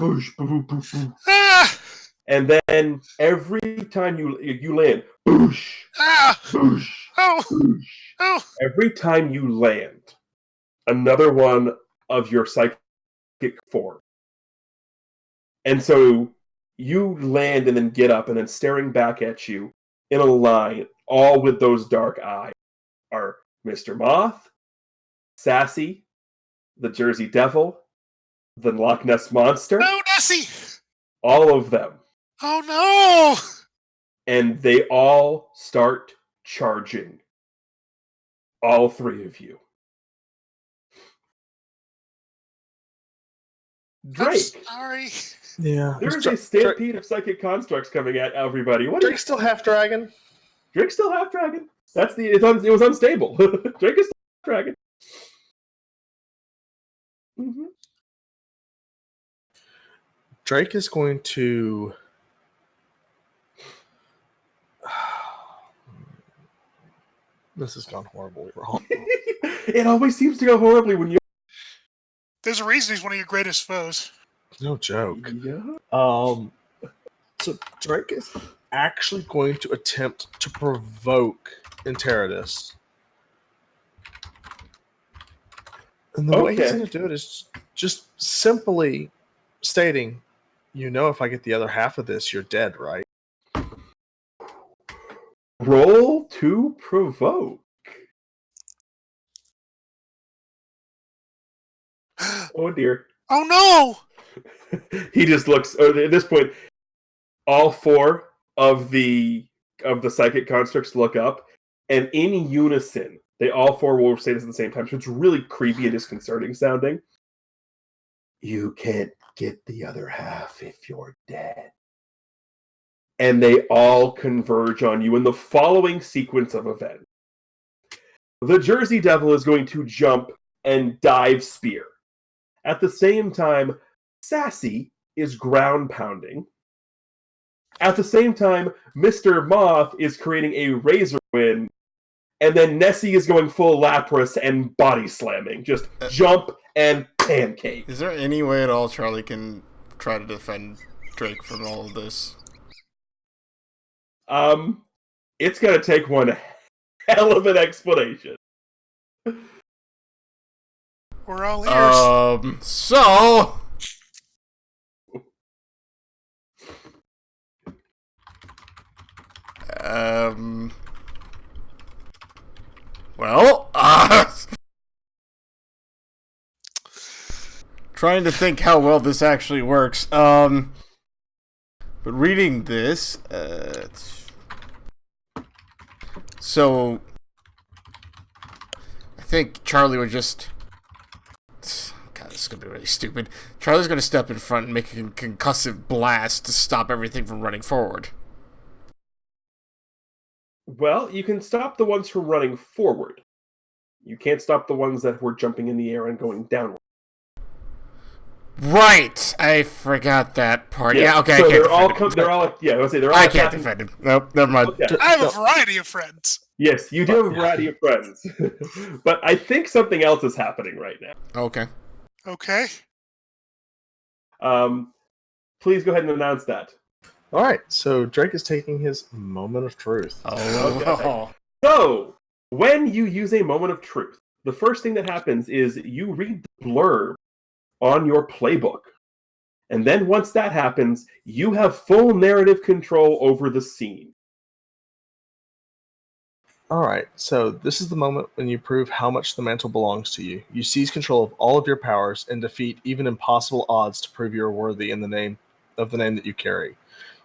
Boosh, boo, boo, boo. Ah! And then every time you land, boosh, Ah! boosh, Oh! boosh. Oh! Every time you land, another one of your psychic form. And so you land and then get up, and then staring back at you in a line, all with those dark eyes, are Mr. Moth, Sassy, the Jersey Devil, the Loch Ness Monster, No, Nessie! all of them. Oh no! And they all start charging. All 3 of you. Drake! I'm sorry. Yeah. There's a stampede of psychic constructs coming at everybody. What? Drake's still half dragon. Drake's still half dragon. It was unstable. Drake is still half dragon. Mm-hmm. Drake is going to. This has gone horribly wrong. It always seems to go horribly when you. There's a reason he's one of your greatest foes. No joke. Yeah. So Drake is actually going to attempt to provoke Enteradus. And the way he's going to do it is just simply stating, if I get the other half of this, you're dead, right? Roll to provoke. Oh dear. Oh no! He just looks. At this point, all 4 of the psychic constructs look up, and in unison, they all 4 will say this at the same time. So it's really creepy and disconcerting sounding. You can't get the other half if you're dead. And they all converge on you in the following sequence of events. The Jersey Devil is going to jump and dive spear. At the same time, Sassy is ground pounding. At the same time, Mr. Moth is creating a razor wind. And then Nessie is going full Lapras and body slamming. Just jump and pancake. Is there any way at all Charlie can try to defend Drake from all of this? It's gonna take one hell of an explanation. We're all ears. So... Well, trying to think how well this actually works. But reading this, so I think Charlie would just. God, this is gonna be really stupid. Charlie's gonna step in front and make a concussive blast to stop everything from running forward. Well, you can stop the ones from running forward. You can't stop the ones that were jumping in the air and going downward. Right, I forgot that part. Yeah, okay, so I can't they're all defend him. they're all yeah. I was say they're all. I can't defend him. Nope, never mind. Okay. I have a variety of friends. Yes, you do have a variety of friends, but I think something else is happening right now. Okay. Okay. Please go ahead and announce that. All right, so Drake is taking his moment of truth. Oh. So, When you use a moment of truth, the first thing that happens is you read the blurb on your playbook. And then once that happens, you have full narrative control over the scene. All right, so this is the moment when you prove how much the mantle belongs to you. You seize control of all of your powers and defeat even impossible odds to prove you are worthy in the name that you carry.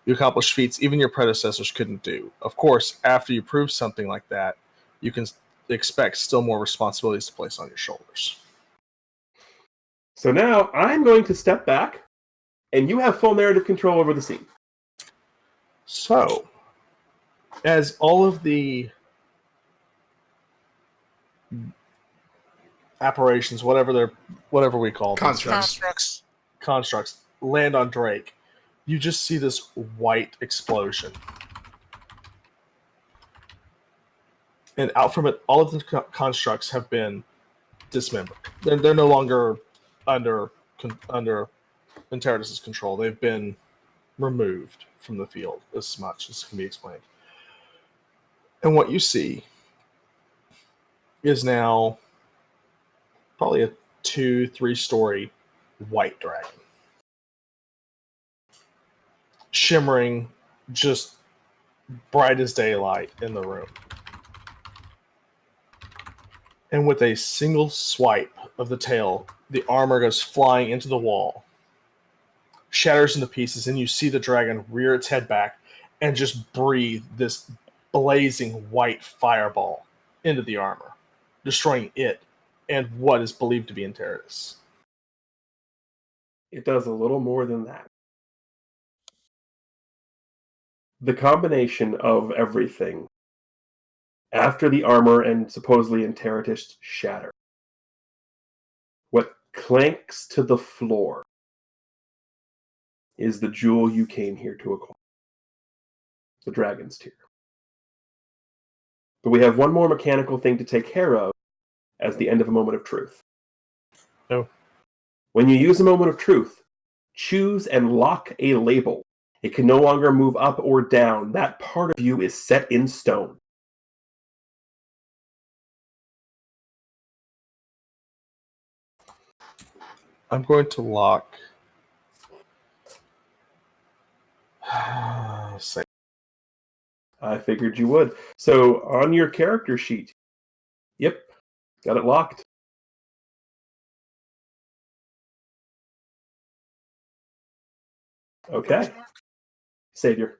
You accomplish feats even your predecessors couldn't do. Of course, after you prove something like that, you can expect still more responsibilities to place on your shoulders. So now I'm going to step back, and you have full narrative control over the scene. So, as all of the apparitions, whatever we call them, constructs land on Drake, you just see this white explosion. And out from it, all of the constructs have been dismembered. They're no longer under Enteritus' control. They've been removed from the field as much as can be explained. And what you see is now probably a 2-3 story white dragon. Shimmering, just bright as daylight in the room. And with a single swipe of the tail, the armor goes flying into the wall, shatters into pieces, and you see the dragon rear its head back and just breathe this blazing white fireball into the armor, destroying it and what is believed to be Enteritus. It does a little more than that. The combination of everything, after the armor and supposedly Enteritus shatter, what clanks to the floor is the jewel you came here to acquire. The Dragon's Tear. But we have one more mechanical thing to take care of as the end of a moment of truth. Oh. When you use a moment of truth, choose and lock a label. It can no longer move up or down. That part of you is set in stone. I'm going to lock. Say. I figured you would. So on your character sheet, yep, got it locked. Okay. Savior.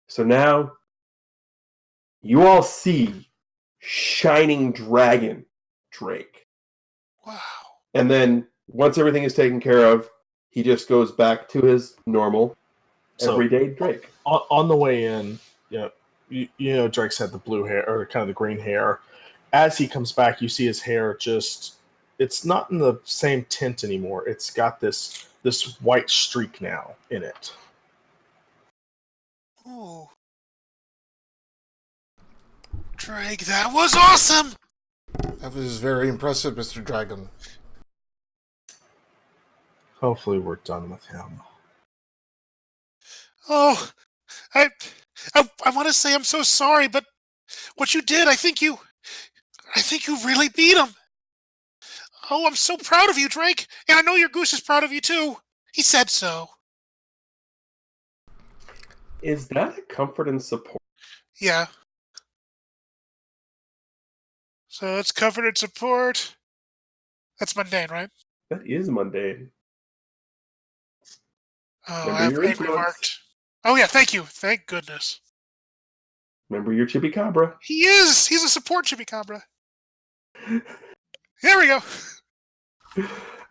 So now you all see Shining Dragon Drake. Wow. And then once everything is taken care of, he just goes back to his normal, everyday Drake. On the way in, you know Drake's had the blue hair, or kind of the green hair. As he comes back, you see his hair it's not in the same tint anymore. It's got this white streak now in it. Ooh. Drake, that was awesome! That was very impressive, Mr. Dragon. Hopefully we're done with him. Oh, I want to say I'm so sorry, but what you did, I think you really beat him. Oh, I'm so proud of you, Drake, and I know your goose is proud of you too. He said so. Is that a comfort and support? Yeah. So it's comfort and support. That's mundane, right? That is mundane. Oh, Remember I have your angry influence. marked. Oh yeah, thank you. Thank goodness. Remember your Chupacabra. He is. He's a support Chupacabra. There we go.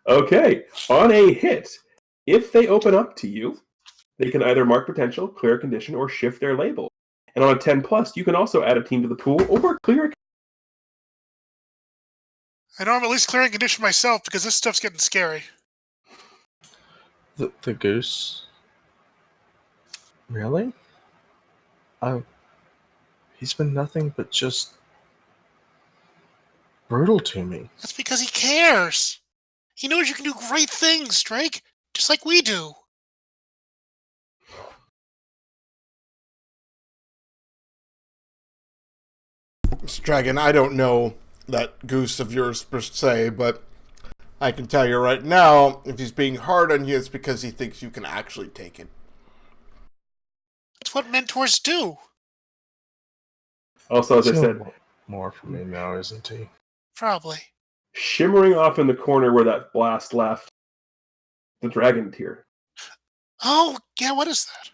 Okay, on a hit, if they open up to you, they can either mark potential, clear a condition, or shift their label. And on a 10+, you can also add a team to the pool or clear a. I know I'm at least clearing condition myself because this stuff's getting scary. The goose? Really? He's been nothing but just brutal to me. That's because he cares. He knows you can do great things, Drake, just like we do. Mr. Dragon, I don't know that goose of yours per se, but I can tell you right now, if he's being hard on you, it's because he thinks you can actually take it. That's what mentors do. Also, as I He's said, doing more for me now, isn't he? Probably. shimmering off in the corner where that blast left, the dragon tear. Oh, yeah, what is that?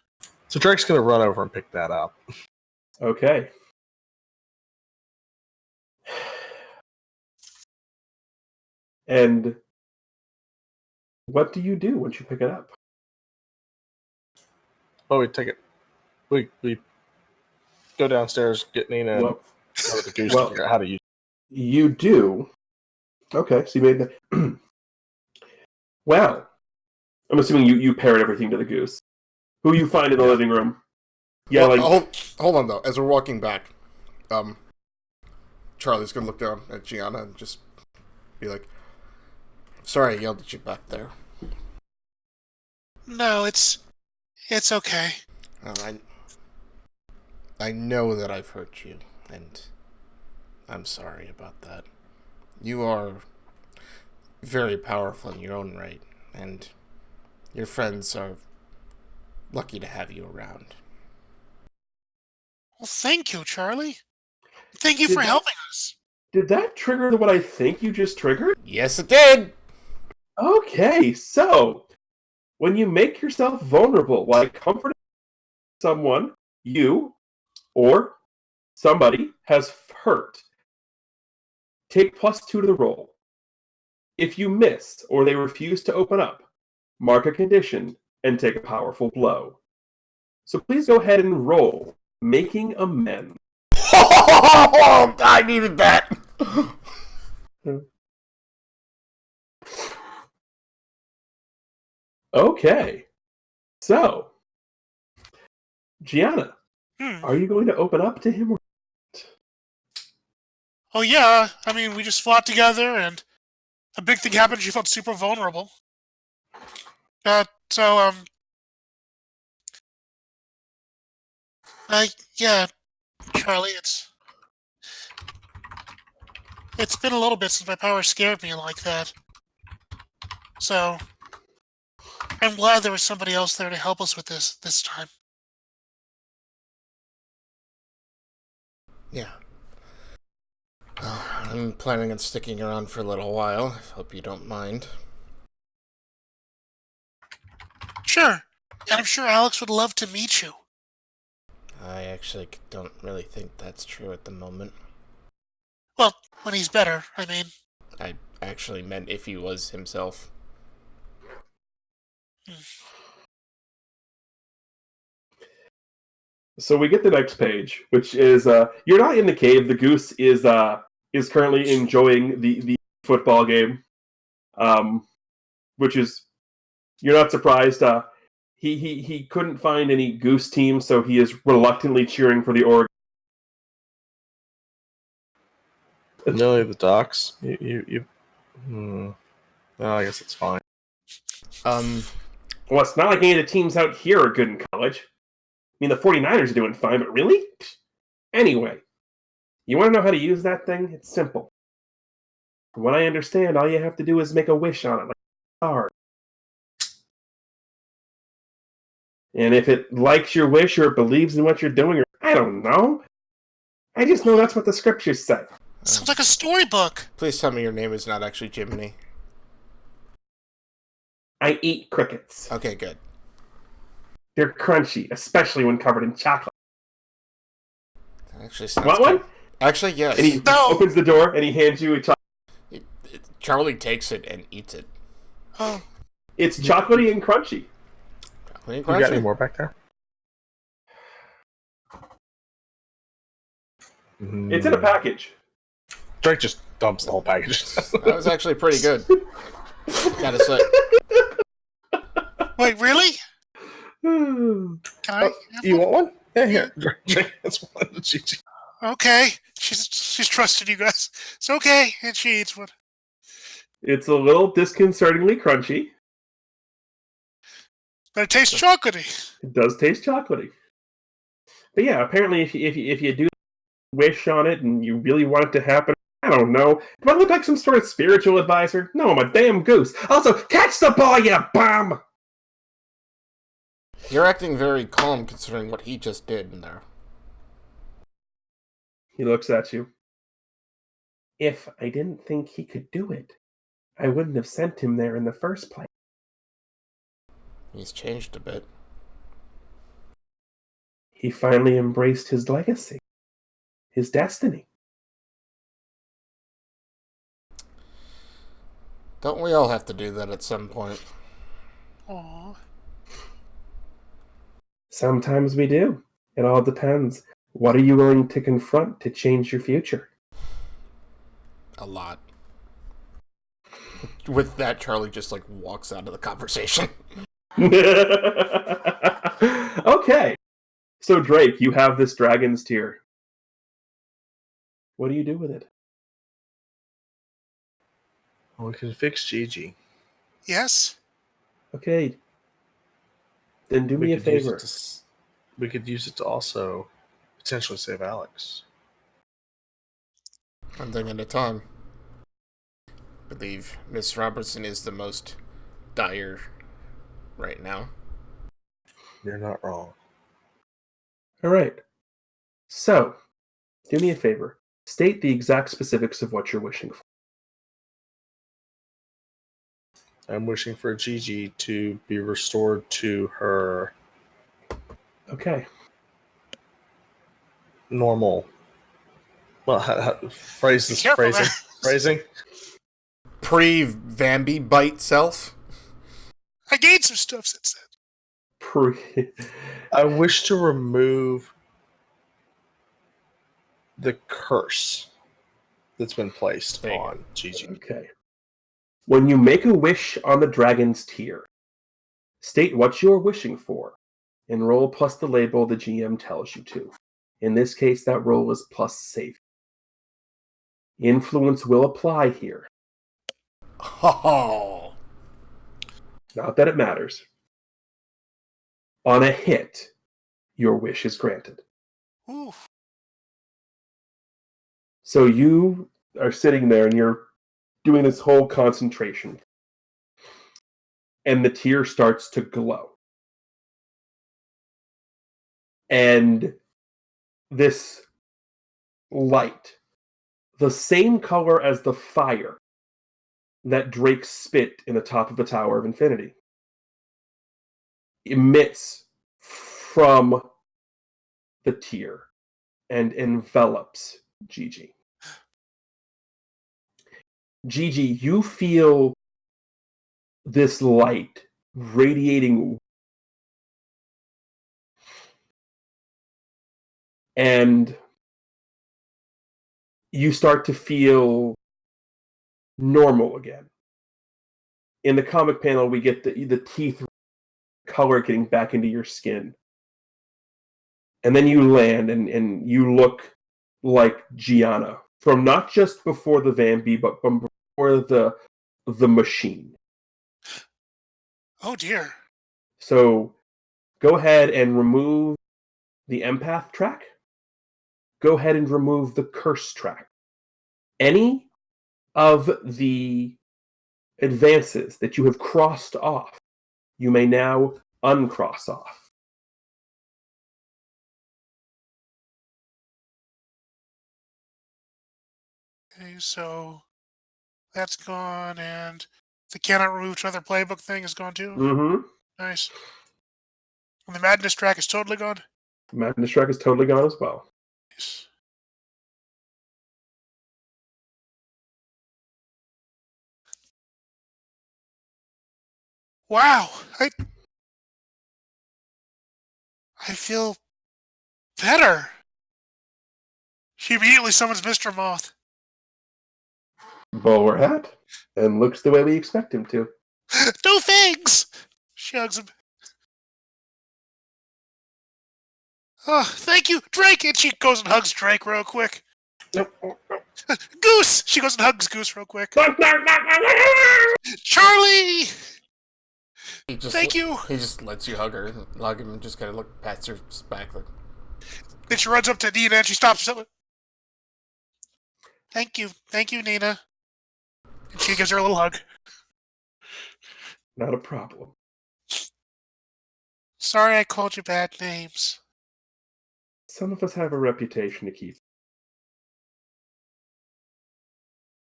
So Drake's gonna run over and pick that up. Okay. And what do you do once you pick it up? Oh, we take it. We go downstairs, get Nina, and Well, go to the goose well- to figure out how to use. You do. Okay, so you made that. Wow. I'm assuming you paired everything to the goose. Who you find in the living room. Yeah, Well, hold on, though. As we're walking back, Charlie's going to look down at Gianna and just be like, sorry I yelled at you back there. No, it's okay. I know that I've hurt you, and I'm sorry about that. You are very powerful in your own right, and your friends are lucky to have you around. Well, thank you, Charlie. Thank you for helping us. did that trigger what I think you just triggered? Yes, it did! Okay, so when you make yourself vulnerable, like comforting someone you or somebody has hurt, take +2 to the roll. If you miss or they refuse to open up, mark a condition and take a powerful blow. So please go ahead and roll making amends. I needed that! Okay, so Gianna, Hmm. are you going to open up to him? Oh, yeah. I mean, we just fought together, and a big thing happened. She felt super vulnerable. Yeah, Charlie, it's been a little bit since my power scared me like that. So, I'm glad there was somebody else there to help us with this time. Yeah. I'm planning on sticking around for a little while. Hope you don't mind. Sure. And I'm sure Alex would love to meet you. I actually don't really think that's true at the moment. Well, when he's better, I mean. I actually meant if he was himself. So we get the next page, which is you're not in the cave. The goose is currently enjoying the football game, which is you're not surprised. He couldn't find any goose team, so he is reluctantly cheering for the Oregon. Millie the Ducks. Well, I guess it's fine. Well, it's not like any of the teams out here are good in college. I mean, the 49ers are doing fine, but really? Anyway, you want to know how to use that thing? It's simple. From what I understand, all you have to do is make a wish on it, like a star. And if it likes your wish or believes in what you're doing, or I don't know. I just know that's what the scriptures say. Sounds like a storybook. Please tell me your name is not actually Jiminy. I eat crickets. Okay, good. They're crunchy, especially when covered in chocolate. That actually sounds Want good. one? Actually, yes. And he opens the door and he hands you a chocolate. Charlie takes it and eats it. Oh, It's chocolatey and crunchy. Chocolate and You got any crunchy. more back there? It's in a package. Drake just dumps the whole package. That was actually pretty good. Gotta say. wait, really? Can I? have You one? want one? Yeah, here. Drake has one. Gigi. Okay. She's trusted you guys. It's okay, and she eats one. It's a little disconcertingly crunchy. But it tastes chocolatey. It does taste chocolatey. But yeah, apparently if you do wish on it and you really want it to happen. I don't know. Do I look like some sort of spiritual advisor? No, I'm a damn goose. Also, catch the ball, you bum! You're acting very calm considering what he just did in there. He looks at you. If I didn't think he could do it, I wouldn't have sent him there in the first place. He's changed a bit. He finally embraced his legacy, his destiny. Don't we all have to do that at some point? Aww. Sometimes we do. It all depends. What are you willing to confront to change your future? A lot. With that, Charlie just walks out of the conversation. Okay. So Drake, you have this dragon's tear. What do you do with it? We can fix Gigi. Yes? Okay. Then do me a favor. We could use it to also potentially save Alex. One thing at a time. I believe Miss Robertson is the most dire right now. You're not wrong. All right. So, do me a favor. State the exact specifics of what you're wishing for. I'm wishing for Gigi to be restored to her Okay. normal. Well, phrase this Be careful phrasing. there. Phrasing. Pre-Vambi bite self? I gained some stuff since then. I wish to remove the curse that's been placed There you on Gigi. Okay. When you make a wish on the dragon's tear, state what you're wishing for, and roll plus the label the GM tells you to. In this case, that roll is plus save. Influence will apply here. Oh. Not that it matters. On a hit, your wish is granted. Oof. So you are sitting there and you're doing this whole concentration. And the tear starts to glow. And this light, the same color as the fire that Drake spit in the top of the Tower of Infinity, emits from the tear and envelops Gigi. Gigi, you feel this light radiating, and you start to feel normal again. In the comic panel, we get the teeth color getting back into your skin. And then you land and you look like Gianna from not just before the Vambi, but from before the machine. Oh dear. So go ahead and remove the empath track. Go ahead and remove the curse track. Any of the advances that you have crossed off, you may now uncross off. Okay, so that's gone, and the cannot remove to another playbook thing is gone too. Mm-hmm. Nice. And the madness track is totally gone. Madness track is totally gone as well. Nice. Wow, I feel better. She immediately summons Mr. Moth. Bowler hat, and looks the way we expect him to. No thanks! She hugs him. Oh, thank you, Drake! And she goes and hugs Drake real quick. Goose! She goes and hugs Goose real quick. Charlie! Thank you! He just lets you hug her, hug him, and just kind of pats her back. Then she runs up to Nina and she stops herself. Thank you, Nina. And she gives her a little hug. Not a problem. Sorry I called you bad names. Some of us have a reputation to keep.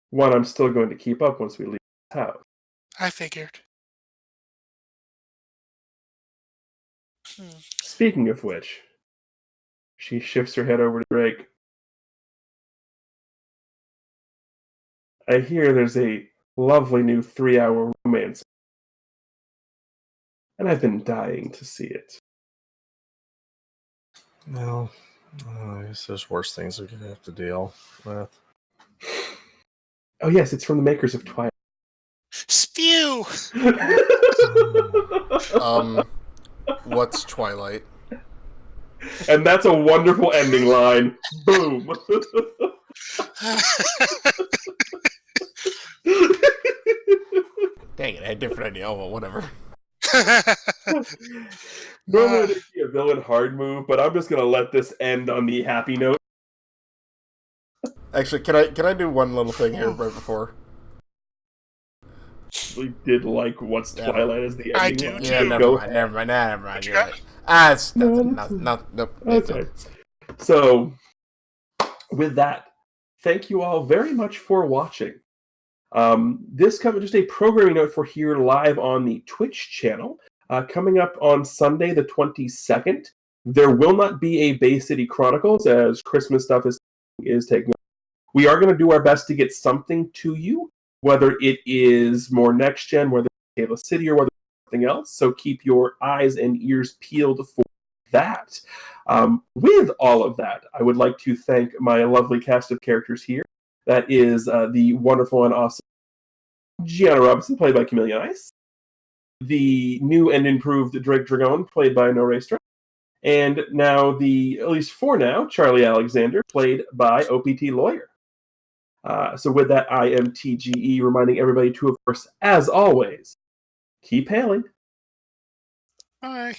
One I'm still going to keep up once we leave this house. I figured. Speaking of which, she shifts her head over to Drake. I hear there's a lovely new 3-hour romance, and I've been dying to see it. No, I guess there's worse things we're going to have to deal with. Oh yes, it's from the makers of Twilight. Spew! What's Twilight? And that's a wonderful ending line. Boom. Dang it, I had a different idea. Oh, well, whatever. Normally there'd be a villain hard move, but I'm just gonna let this end on the happy note. Actually, can I do one little thing here right before? We did like What's Twilight as the ending I do line. too. Yeah, never mind. You're right. It's nope. Okay. So, with that, thank you all very much for watching. This comes just a programming note for here live on the Twitch channel. Coming up on Sunday, the 22nd, there will not be a Bay City Chronicles as Christmas stuff is taking. We are going to do our best to get something to you, whether it is more NextGen, whether it's Halo City, or whether it's something else. So keep your eyes and ears peeled for that. With all of that, I would like to thank my lovely cast of characters here. That is the wonderful and awesome Gianna Robinson, played by Chameleon Ice. The new and improved Drake Dragon, played by No Raystra. And now at least for now, Charlie Alexander, played by OPT Lawyer. So with that, I am TGE, reminding everybody to, of course, as always, keep hailing. Bye.